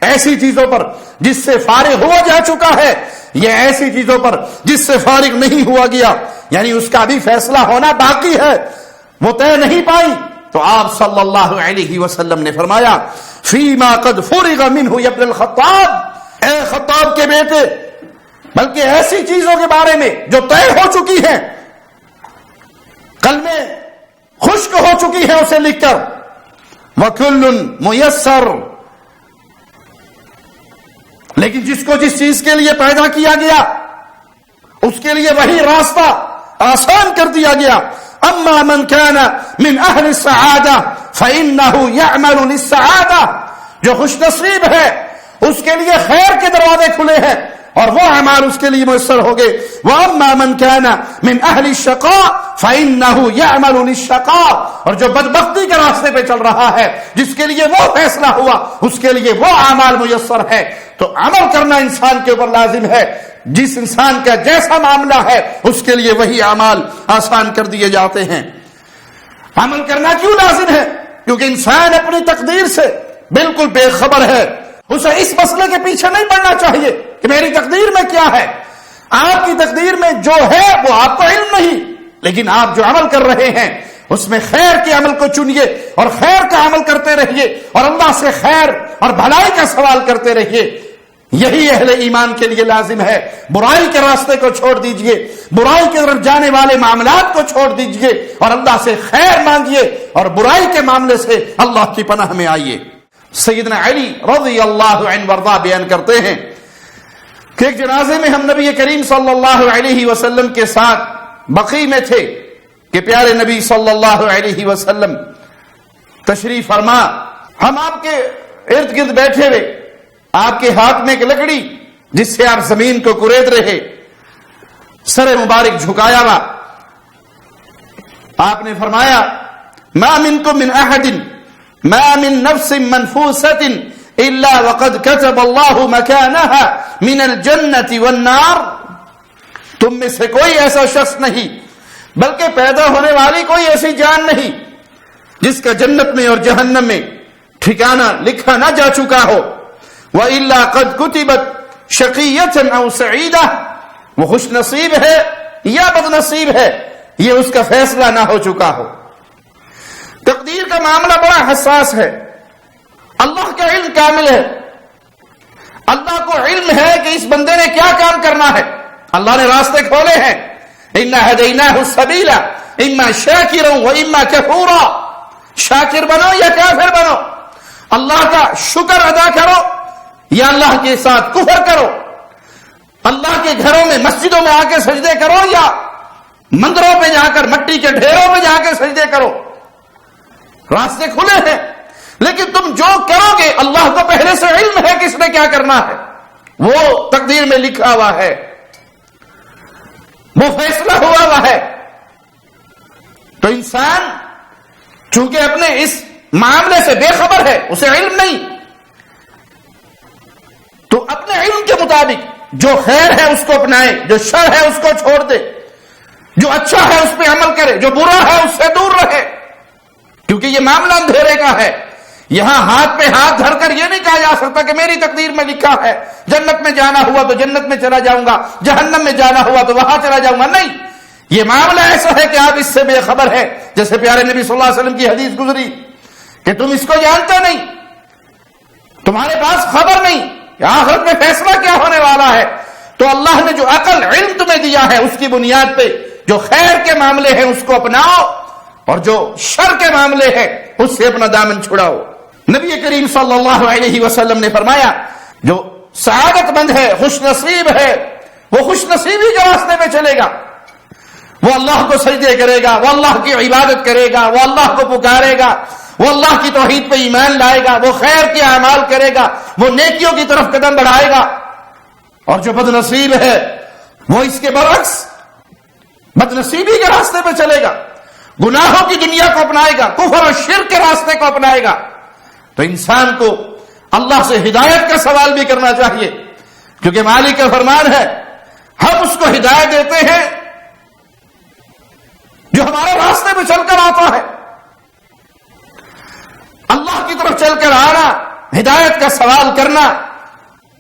ایسی چیزوں پر جس سے فارغ ہوا جا چکا ہے، یہ ایسی چیزوں پر جس سے فارغ نہیں ہوا گیا، یعنی اس کا بھی فیصلہ ہونا باقی ہے، وہ طے نہیں پائی۔ تو آپ صلی اللہ علیہ وسلم نے فرمایا، فیما قد فرغ منہ یا ابن الخطاب، اے خطاب کے بیٹے، بلکہ ایسی چیزوں کے بارے میں جو طے ہو چکی ہیں، قلمیں خشک ہو چکی ہیں اسے لکھ کر، وَكُلٌّ مُيَسَّرٌ، لیکن جس کو جس چیز کے لیے پیدا کیا گیا اس کے لیے وہی راستہ آسان کر دیا گیا۔ اما من كان من اہل السعادہ فانه يعمل للسعادہ، جو خوش نصیب ہے اس کے لیے خیر کے دروازے کھلے ہیں اور وہ اعمال اس کے لیے میسر ہو گئے۔ واما من كان من اہل الشقاء فانه يعمل للشقاء، اور جو بدبختی کے راستے پہ چل رہا ہے جس کے لیے وہ فیصلہ ہوا اس کے لیے وہ اعمال میسر ہے۔ تو عمل کرنا انسان کے اوپر لازم ہے، جس انسان کا جیسا معاملہ ہے اس کے لیے وہی اعمال آسان کر دیے جاتے ہیں۔ عمل کرنا کیوں لازم ہے؟ کیونکہ انسان اپنی تقدیر سے بالکل بے خبر ہے، اسے اس مسئلے کے پیچھے نہیں پڑنا چاہیے کہ میری تقدیر میں کیا ہے۔ آپ کی تقدیر میں جو ہے وہ آپ کو علم نہیں، لیکن آپ جو عمل کر رہے ہیں اس میں خیر کے عمل کو چنیے اور خیر کا عمل کرتے رہیے اور اللہ سے خیر اور بھلائی کا سوال کرتے رہیے۔ یہی اہل ایمان کے لیے لازم ہے۔ برائی کے راستے کو چھوڑ دیجئے، برائی کی طرف جانے والے معاملات کو چھوڑ دیجئے اور اللہ سے خیر مانگیے اور برائی کے معاملے سے اللہ کی پناہ میں آئیے۔ سیدنا علی رضی اللہ عنہ وارضا بیان کرتے ہیں کہ ایک جنازے میں ہم نبی کریم صلی اللہ علیہ وسلم کے ساتھ بقیع میں تھے کہ پیارے نبی صلی اللہ علیہ وسلم تشریف فرما، ہم آپ کے ارد گرد بیٹھے ہوئے، آپ کے ہاتھ میں ایک لکڑی جس سے آپ زمین کو کرید رہے، سر مبارک جھکایا ہوا، آپ نے فرمایا، ما منکم من احد ما من نفس منفوسة الا وقد كتب الله مكانها من الجنة والنار، تم میں سے کوئی ایسا شخص نہیں بلکہ پیدا ہونے والی کوئی ایسی جان نہیں جس کا جنت میں اور جہنم میں ٹھکانہ لکھا نہ جا چکا ہو۔ وَإِلَّا قَدْ كُتِبَتْ شَقِيَّةً أَوْ سَعِيدَةً، وہ خوش نصیب ہے یا بد نصیب ہے یہ اس کا فیصلہ نہ ہو چکا ہو۔ تقدیر کا معاملہ بڑا حساس ہے، اللہ کا علم کامل ہے، اللہ کو علم ہے کہ اس بندے نے کیا کام کرنا ہے، اللہ نے راستے کھولے ہیں، إِنَّا هَدَيْنَاهُ السَّبِيلَ إِمَّا شَاكِرًا وَإِمَّا كَفُورًا، شاکر بنو یا کافر بنو، اللہ کا شکر ادا کرو یا اللہ کے ساتھ کفر کرو، اللہ کے گھروں میں مسجدوں میں آ کے سجدے کرو یا مندروں پہ جا کر مٹی کے ڈھیروں میں جا کے سجدے کرو، راستے کھلے ہیں۔ لیکن تم جو کرو گے اللہ کو پہلے سے علم ہے کس نے کیا کرنا ہے، وہ تقدیر میں لکھا ہوا ہے، وہ فیصلہ ہوا ہے۔ تو انسان چونکہ اپنے اس معاملے سے بے خبر ہے، اسے علم نہیں، تو اپنے علم کے مطابق جو خیر ہے اس کو اپنائے، جو شر ہے اس کو چھوڑ دے، جو اچھا ہے اس پہ عمل کرے، جو برا ہے اس سے دور رہے، کیونکہ یہ معاملہ اندھیرے کا ہے۔ یہاں ہاتھ پہ ہاتھ دھر کر یہ نہیں کہا جا سکتا کہ میری تقدیر میں لکھا ہے جنت میں جانا ہوا تو جنت میں چلا جاؤں گا، جہنم میں جانا ہوا تو وہاں چلا جاؤں گا، نہیں، یہ معاملہ ایسا ہے کہ آپ اس سے بے خبر ہیں، جیسے پیارے نبی صلی اللہ علیہ وسلم کی حدیث گزری کہ تم اس کو جانتے نہیں، تمہارے پاس خبر نہیں کہ آخرت میں فیصلہ کیا ہونے والا ہے۔ تو اللہ نے جو عقل علم تمہیں دیا ہے اس کی بنیاد پہ جو خیر کے معاملے ہیں اس کو اپناؤ اور جو شر کے معاملے ہیں اس سے اپنا دامن چھڑاؤ۔ نبی کریم صلی اللہ علیہ وسلم نے فرمایا جو سعادت مند ہے، خوش نصیب ہے، وہ خوش نصیبی کے راستے میں چلے گا، وہ اللہ کو سجدے کرے گا، وہ اللہ کی عبادت کرے گا، وہ اللہ کو پکارے گا، وہ اللہ کی توحید پہ ایمان لائے گا، وہ خیر کے اعمال کرے گا، وہ نیکیوں کی طرف قدم بڑھائے گا۔ اور جو بد نصیب ہے وہ اس کے برعکس بد نصیبی کے راستے پہ چلے گا، گناہوں کی دنیا کو اپنائے گا، کفر اور شرک کے راستے کو اپنائے گا۔ تو انسان کو اللہ سے ہدایت کا سوال بھی کرنا چاہیے، کیونکہ مالک کا فرمان ہے ہم اس کو ہدایت دیتے ہیں جو ہمارے راستے پہ چل کر آتا ہے۔ اللہ کی طرف چل کر آنا، ہدایت کا سوال کرنا،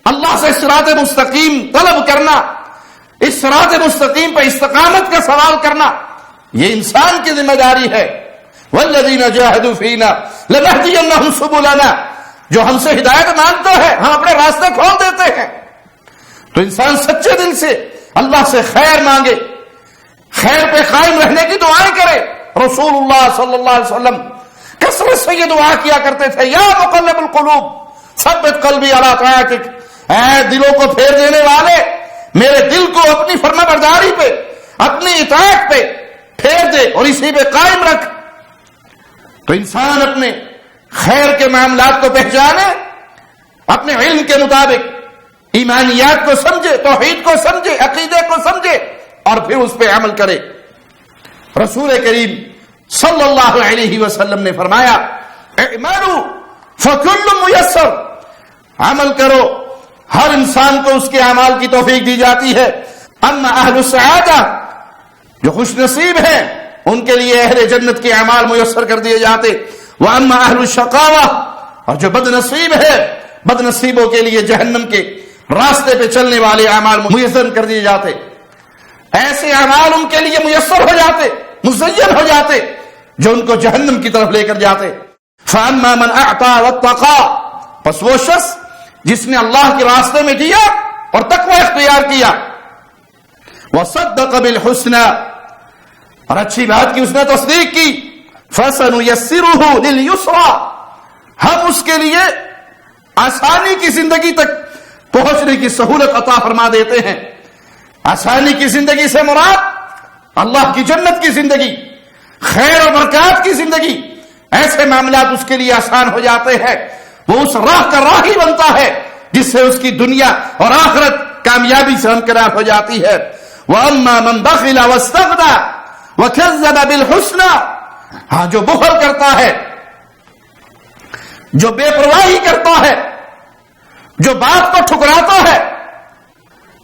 اللہ سے صراط مستقیم طلب کرنا، اس صراط مستقیم پہ استقامت کا سوال کرنا، یہ انسان کی ذمہ داری ہے۔ والذین جاہدوا فینا لنہدینہم سبلنا، جو ہم سے ہدایت مانگتا ہے ہم اپنے راستے کھول دیتے ہیں۔ تو انسان سچے دل سے اللہ سے خیر مانگے، خیر پہ قائم رہنے کی دعائیں کرے۔ رسول اللہ صلی اللہ علیہ وسلم کثرت سے یہ دعا کیا کرتے تھے، یا مقلب القلوب ثبت قلبی علی طاعتک، اے دلوں کو پھیر دینے والے میرے دل کو اپنی فرما برداری پہ، اپنی اطاعت پہ پھیر دے اور اسی پہ قائم رکھ۔ تو انسان اپنے خیر کے معاملات کو پہچانے، اپنے علم کے مطابق ایمانیات کو سمجھے، توحید کو سمجھے، عقیدے کو سمجھے اور پھر اس پہ عمل کرے۔ رسول کریم صلی اللہ علیہ وسلم نے فرمایا اعملوا فکل میسر، عمل کرو، ہر انسان کو اس کے اعمال کی توفیق دی جاتی ہے۔ اما اہل السعادہ، جو خوش نصیب ہیں ان کے لیے اہل جنت کے اعمال میسر کر دیے جاتے، واما اہل الشقاوہ، اور جو بد نصیب ہے بد نصیبوں کے لیے جہنم کے راستے پہ چلنے والے اعمال میسر کر دیے جاتے۔ ایسے اعمال ان کے لیے میسر ہو جاتے، مزین ہو جاتے جو ان کو جہنم کی طرف لے کر جاتے۔ فاما من اعطى واتقى، پس وہ شخص جس نے اللہ کے راستے میں دیا اور تقوی اختیار کیا، وصدق بالحسنى، اور اچھی بات کی اس نے تصدیق کی، فسنيسره لليسرى، ہم اس کے لیے آسانی کی زندگی تک پہنچنے کی سہولت عطا فرما دیتے ہیں۔ آسانی کی زندگی سے مراد اللہ کی جنت کی زندگی، خیر و برکات کی زندگی، ایسے معاملات اس کے لیے آسان ہو جاتے ہیں، وہ اس راہ کا راہی بنتا ہے جس سے اس کی دنیا اور آخرت کامیابی سے ہمکنار ہو جاتی ہے۔ وَأَمَّا مَنْ بَخِلَ وَاسْتَغْنَى وَكَذَّبَ بِالْحُسْنَى، ہاں جو بخل کرتا ہے، جو بے پرواہی کرتا ہے، جو بات کو ٹھکراتا ہے،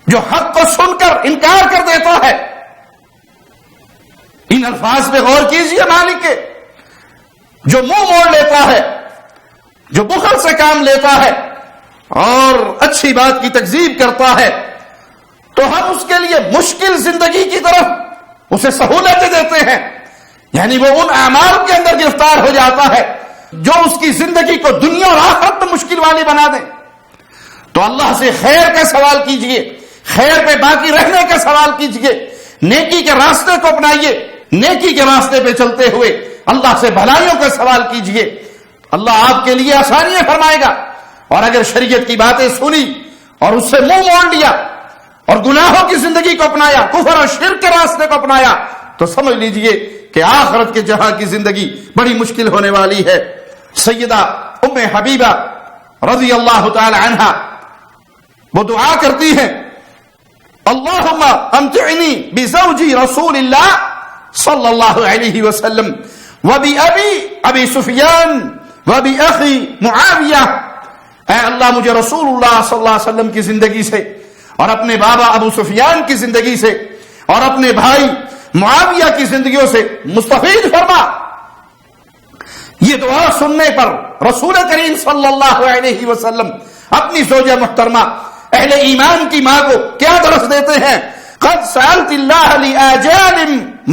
جو حق کو سن کر انکار کر دیتا ہے۔ ان الفاظ پہ غور کیجئے مالک کے، جو منہ موڑ لیتا ہے، جو بخل سے کام لیتا ہے اور اچھی بات کی تکذیب کرتا ہے، تو ہم اس کے لیے مشکل زندگی کی طرف اسے سہولتیں دیتے ہیں، یعنی وہ ان اعمال کے اندر گرفتار ہو جاتا ہے جو اس کی زندگی کو دنیا اور آخرت میں مشکل والی بنا دیں۔ تو اللہ سے خیر کا سوال کیجئے، خیر پہ باقی رہنے کا سوال کیجئے، نیکی کے راستے کو اپنائیے، نیکی کے راستے پہ چلتے ہوئے اللہ سے بھلائیوں کا سوال کیجئے، اللہ آپ کے لیے آسانیاں فرمائے گا۔ اور اگر شریعت کی باتیں سنی اور اس سے منہ موڑ لیا اور گناہوں کی زندگی کو اپنایا، کفر اور شرک کے راستے کو اپنایا، تو سمجھ لیجئے کہ آخرت کے جہاں کی زندگی بڑی مشکل ہونے والی ہے۔ سیدہ ام حبیبہ رضی اللہ تعالی عنہا وہ دعا کرتی ہیں، اللہم امتعنی بزوجی رسول اللہ صلی اللہ علیہ وسلم وبأبی ابی سفیان وبأخی معاویہ، اے اللہ مجھے رسول اللہ صلی اللہ علیہ وسلم کی زندگی سے اور اپنے بابا ابو سفیان کی زندگی سے اور اپنے بھائی معاویہ کی زندگیوں سے مستفید فرما۔ یہ دعا سننے پر رسول کریم صلی اللہ علیہ وسلم اپنی زوجہ محترمہ اہل ایمان کی ماں کو کیا درس دیتے ہیں؟ قد سألت اللہ لآجال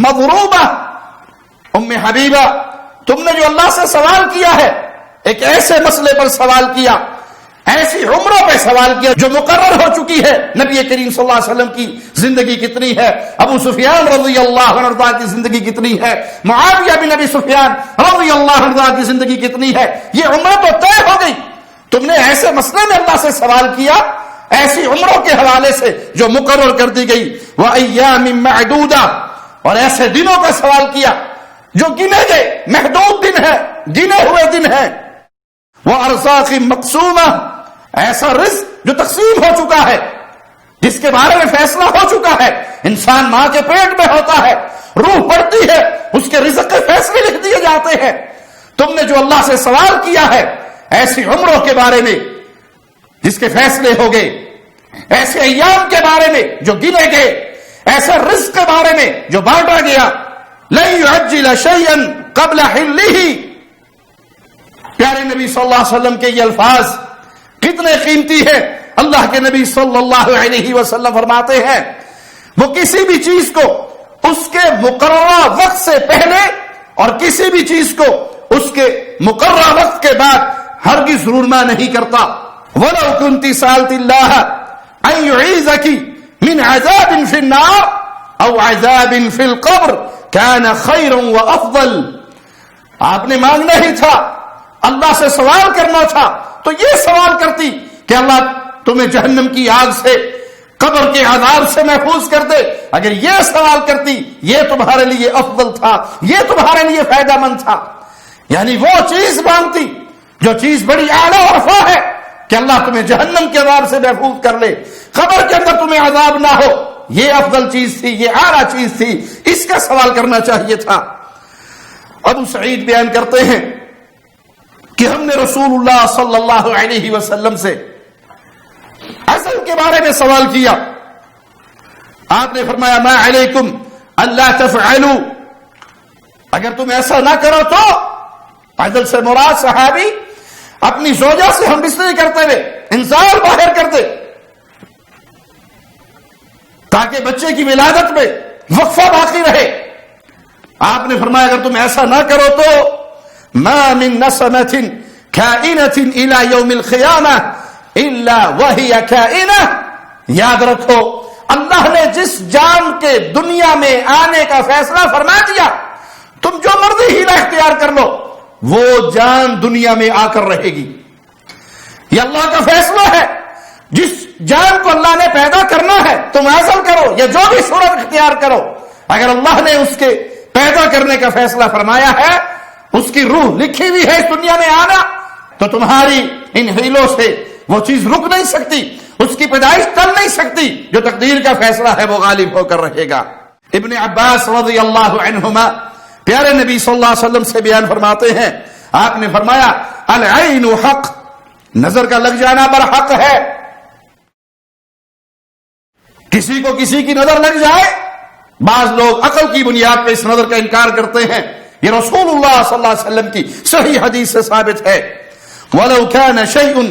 مضروبہ، ام حبیبہ تم نے جو اللہ سے سوال کیا ہے، ایک ایسے مسئلے پر سوال کیا، ایسی عمروں پہ سوال کیا جو مقرر ہو چکی ہے۔ نبی کریم صلی اللہ علیہ وسلم کی زندگی کتنی ہے، ابو سفیان رضی اللہ عنہ کی زندگی کتنی ہے، معاویہ بن ابی سفیان رضی اللہ عنہ کی زندگی کتنی ہے، یہ عمر تو طے ہو گئی۔ تم نے ایسے مسئلے میں اللہ سے سوال کیا، ایسی عمروں کے حوالے سے جو مقرر کر دی گئی، وَأَيَّامٍ مَعْدُودَةٍ، اور ایسے دنوں کا سوال کیا جو گنے گئے، محدود دن ہے، گنے ہوئے دن ہے، وَأَرْزَاقٍ مَقْسُومَةٍ، ایسا رزق جو تقسیم ہو چکا ہے، جس کے بارے میں فیصلہ ہو چکا ہے۔ انسان ماں کے پیٹ میں ہوتا ہے، روح پڑتی ہے، اس کے رزق کے فیصلے لکھ دیے جاتے ہیں۔ تم نے جو اللہ سے سوال کیا ہے ایسی عمروں کے بارے میں جس کے فیصلے ہو گئے، ایسے ایام کے بارے میں جو گنے گئے، ایسے رزق کے بارے میں جو بانٹا گیا، لَن يُعَجِّلَ شَيْئًا قَبْلَ حِلِّهِ، پیارے نبی صلی اللہ علیہ وسلم کے یہ الفاظ کتنے قیمتی ہیں۔ اللہ کے نبی صلی اللہ علیہ وسلم فرماتے ہیں وہ کسی بھی چیز کو اس کے مقررہ وقت سے پہلے اور کسی بھی چیز کو اس کے مقررہ وقت کے بعد ہرگز رونما نہیں کرتا۔ وَلَوْ كُنْتِ سَأَلْتِ اللَّهَ أَن يُعِيذَكِ مِنْ عَذَابٍ فِي النَّارِ أَوْ عَذَابٍ فِي الْقَبْرِ كَانَ خَيْرًا وَأَفْضَلَ، آپ نے مانگنا ہی تھا، اللہ سے سوال کرنا تھا تو یہ سوال کرتی کہ اللہ تمہیں جہنم کی آگ سے، قبر کے عذاب سے محفوظ کر دے۔ اگر یہ سوال کرتی یہ تمہارے لیے افضل تھا، یہ تمہارے لیے فائدہ مند تھا، یعنی وہ چیز مانگتی جو چیز بڑی اعلیٰ اور رفع ہے کہ اللہ تمہیں جہنم کے عذاب سے محفوظ کر لے، قبر کے اندر تمہیں عذاب نہ ہو، یہ افضل چیز تھی، یہ اعلیٰ چیز تھی، اس کا سوال کرنا چاہیے تھا۔ ابو سعید بیان کرتے ہیں کہ ہم نے رسول اللہ صلی اللہ علیہ وسلم سے اصل کے بارے میں سوال کیا، آپ نے فرمایا ما علیکم اللہ تفعلوا، اگر تم ایسا نہ کرو تو، عدل سے مراد صحابی اپنی زوجہ سے ہم بستری کرتے ہوئے انزال باہر کرتے تاکہ بچے کی ولادت میں وقفہ باقی رہے۔ آپ نے فرمایا اگر تم ایسا نہ کرو تو ما من نسمة كائنة الى يوم القيامة الا وهي كائنة، یاد رکھو اللہ نے جس جان کے دنیا میں آنے کا فیصلہ فرما دیا، تم جو مرضی ہیلا اختیار کر لو، وہ جان دنیا میں آ کر رہے گی۔ یہ اللہ کا فیصلہ ہے، جس جان کو اللہ نے پیدا کرنا ہے تم عزل کرو یا جو بھی صورت اختیار کرو، اگر اللہ نے اس کے پیدا کرنے کا فیصلہ فرمایا ہے، اس کی روح لکھی ہوئی ہے اس دنیا میں آنا، تو تمہاری ان ہیلوں سے وہ چیز رک نہیں سکتی، اس کی پیدائش ٹل نہیں سکتی، جو تقدیر کا فیصلہ ہے وہ غالب ہو کر رہے گا۔ ابن عباس رضی اللہ عنہما پیارے نبی صلی اللہ علیہ وسلم سے بیان فرماتے ہیں، آپ نے فرمایا العین حق، نظر کا لگ جانا بر حق ہے۔ کسی کو کسی کی نظر لگ جائے، بعض لوگ عقل کی بنیاد پہ اس نظر کا انکار کرتے ہیں، یہ رسول اللہ صلی اللہ علیہ وسلم کی صحیح حدیث سے ثابت ہے۔ وَلَوْ كَانَ شَيْءٌ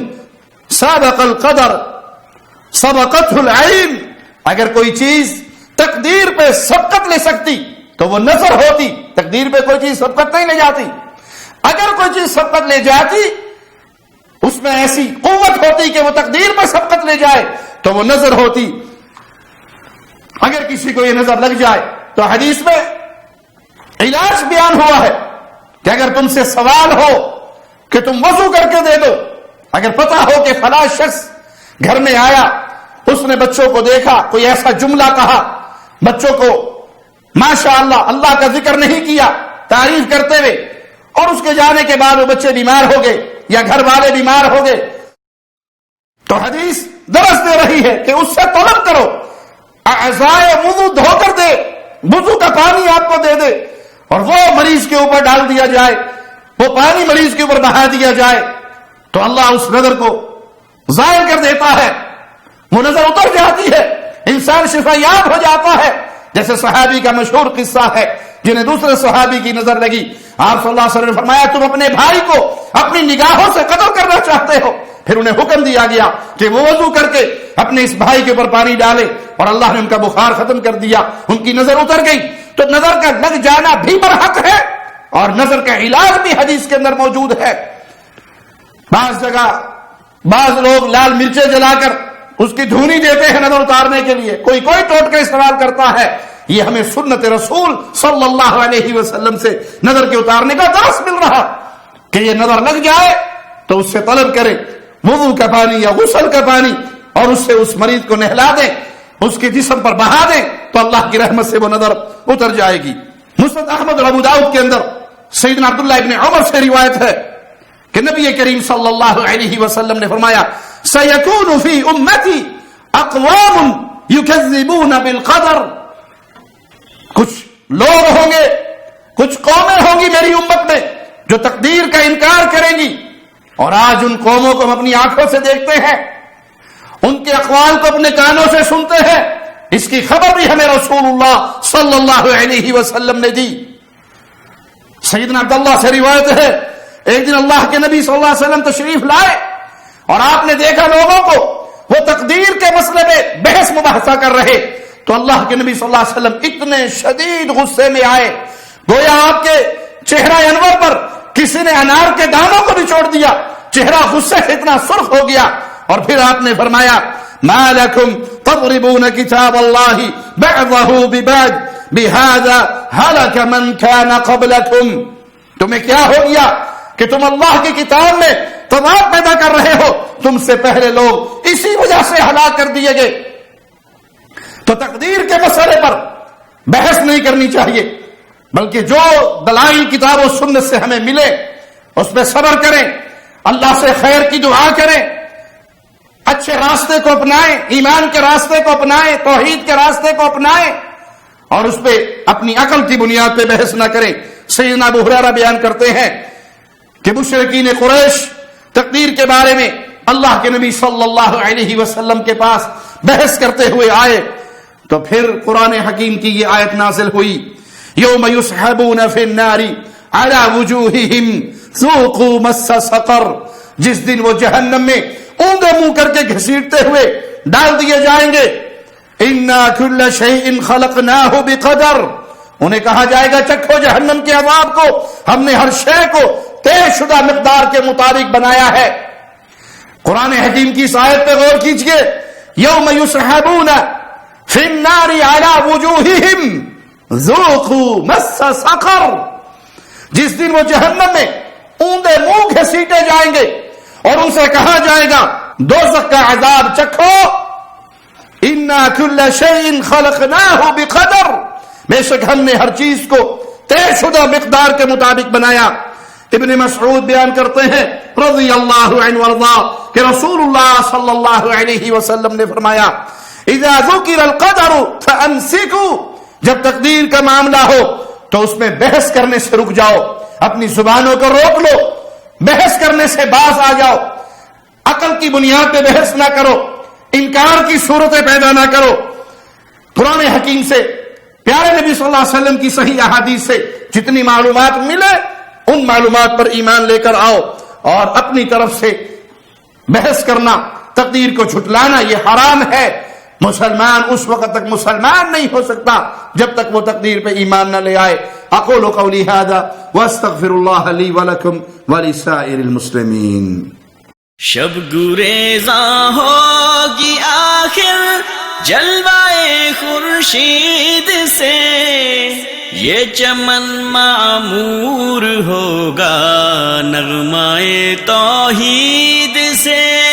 سَابَقَ الْقَدَرَ سَبَقَتْهُ الْعَيْنُ، اگر کوئی چیز تقدیر پہ سبقت لے سکتی تو وہ نظر ہوتی، تقدیر پہ کوئی چیز سبقت نہیں لے جاتی، اگر کوئی چیز سبقت لے جاتی اس میں ایسی قوت ہوتی کہ وہ تقدیر پہ سبقت لے جائے تو وہ نظر ہوتی۔ اگر کسی کو یہ نظر لگ جائے تو حدیث میں علاج بیان ہوا ہے، کہ اگر تم سے سوال ہو کہ تم وضو کر کے دے دو، اگر پتا ہو کہ فلاں شخص گھر میں آیا، اس نے بچوں کو دیکھا، کوئی ایسا جملہ کہا، بچوں کو ماشاءاللہ اللہ کا ذکر نہیں کیا تعریف کرتے ہوئے، اور اس کے جانے کے بعد وہ بچے بیمار ہو گئے یا گھر والے بیمار ہو گئے، تو حدیث درس دے رہی ہے کہ اس سے طلب کرو اعضائے وضو دھو کر دے، وضو کا پانی آپ کو دے دے، اور وہ مریض کے اوپر ڈال دیا جائے، وہ پانی مریض کے اوپر بہا دیا جائے، تو اللہ اس نظر کو ظاہر کر دیتا ہے، وہ نظر اتر جاتی ہے، انسان شفا یاب ہو جاتا ہے۔ جیسے صحابی کا مشہور قصہ ہے جنہیں دوسرے صحابی کی نظر لگی، آپ صلی اللہ علیہ وسلم نے فرمایا تم اپنے بھائی کو اپنی نگاہوں سے قتل کرنا چاہتے ہو، پھر انہیں حکم دیا گیا کہ وہ وضو کر کے اپنے اس بھائی کے اوپر پانی ڈالے، اور اللہ نے ان کا بخار ختم کر دیا، ان کی نظر اتر گئی۔ تو نظر کا لگ جانا بھی برحق ہے، اور نظر کا علاج بھی حدیث کے اندر موجود ہے۔ بعض جگہ بعض لوگ لال مرچیں جلا کر اس کی دھونی دیتے ہیں نظر اتارنے کے لیے، کوئی ٹوٹکے استعمال کرتا ہے، یہ ہمیں سنت رسول صلی اللہ علیہ وسلم سے نظر کے اتارنے کا درس مل رہا کہ یہ نظر لگ جائے تو اس سے طلب کرے وضو کا پانی یا غسل کا پانی، اور اس سے اس مریض کو نہلا دیں، اس کے جسم پر بہا دیں، تو اللہ کی رحمت سے وہ نظر اتر جائے گی۔ مسند احمد اور ابو داؤد کے اندر سیدنا عبداللہ ابن عمر سے روایت ہے کہ نبی کریم صلی اللہ علیہ وسلم نے فرمایا سَيَكُونُ فِي أُمَّتِي أَقْوَامٌ يُكَذِّبُونَ بِالْقَدَرِ، کچھ لوگ ہوں گے، کچھ قومیں ہوں گی میری امت میں جو تقدیر کا انکار کریں گی، اور آج ان قوموں کو ہم اپنی آنکھوں سے دیکھتے ہیں، ان کے اقوال کو اپنے کانوں سے سنتے ہیں، اس کی خبر بھی ہمیں رسول اللہ صلی اللہ علیہ وسلم نے دی۔ سیدنا عبداللہ سے روایت ہے ایک دن اللہ کے نبی صلی اللہ علیہ وسلم تشریف لائے، اور آپ نے دیکھا لوگوں کو وہ تقدیر کے مسئلے میں بحث مباحثہ کر رہے، تو اللہ کے نبی صلی اللہ علیہ وسلم اتنے شدید غصے میں آئے، گویا آپ کے چہرہ انور پر کسی نے انار کے دانوں کو نچوڑ دیا، چہرہ غصے سے اتنا سرخ ہو گیا، اور پھر آپ نے فرمایا ما لکم تضربون کتاب اللہ بعضہ ببعض بہذا ہلک من کان قبلکم، تمہیں کیا ہو گیا کہ تم اللہ کی کتاب میں تضاد پیدا کر رہے ہو، تم سے پہلے لوگ اسی وجہ سے ہلاک کر دیے گئے۔ تو تقدیر کے مسئلے پر بحث نہیں کرنی چاہیے، بلکہ جو دلائل کتاب و سنت سے ہمیں ملے اس پہ صبر کریں، اللہ سے خیر کی دعا کریں، اچھے راستے کو اپنائیں، ایمان کے راستے کو اپنائیں، توحید کے راستے کو اپنائیں، اور اس پہ اپنی عقل کی بنیاد پہ بحث نہ کریں۔ سیدنا ابو ہریرہ بیان کرتے ہیں کہ مشرکین قریش تقدیر کے بارے میں اللہ کے نبی صلی اللہ علیہ وسلم کے پاس بحث کرتے ہوئے آئے، تو پھر قرآن حکیم کی یہ آیت نازل ہوئی یوم یسحبون فی النار علی وجوہہم ذوقوا مس سقر، جس دن وہ جہنم میں اونگے منہ کر کے گھسیٹتے ہوئے ڈال دیے جائیں گے۔ انا کل شیء خلقناہ بقدر، انہیں کہا جائے گا چکھو جہنم کے عذاب کو، ہم نے ہر شے کو طے شدہ مقدار کے مطابق بنایا ہے۔ قرآن حکیم کی اس آیت پہ غور کیجئے، یوم یسحبون فی النار علی وجوہہم ذوقوا مس سقر، جس دن وہ جہنم میں اونگے منہ گھسیٹے جائیں گے اور ان سے کہا جائے گا دوزخ کا عذاب چکھو۔ انا کل شیء خلقناہ بقدر، بے شک ہم نے ہر چیز کو طے شدہ مقدار کے مطابق بنایا۔ ابن مسعود بیان کرتے ہیں رضی اللہ عنہ وارضاہ کہ رسول اللہ صلی اللہ علیہ وسلم نے فرمایا اذا ذکر القدر فامسکوا، جب تقدیر کا معاملہ ہو تو اس میں بحث کرنے سے رک جاؤ، اپنی زبانوں کو روک لو، بحث کرنے سے باز آ جاؤ، عقل کی بنیاد پہ بحث نہ کرو، انکار کی صورتیں پیدا نہ کرو۔ قرآن حکیم سے، پیارے نبی صلی اللہ علیہ وسلم کی صحیح احادیث سے جتنی معلومات ملے ان معلومات پر ایمان لے کر آؤ، اور اپنی طرف سے بحث کرنا، تقدیر کو جھٹلانا یہ حرام ہے۔ مسلمان اس وقت تک مسلمان نہیں ہو سکتا جب تک وہ تقدیر پہ ایمان نہ لے آئے۔ اقول قولی ھذا واستغفر اللہ لی ولکم ولسائر المسلمین۔ شب گریزاں ہوگی آخر جلوائے خورشید سے، یہ چمن معمور ہوگا نغمائے توحید سے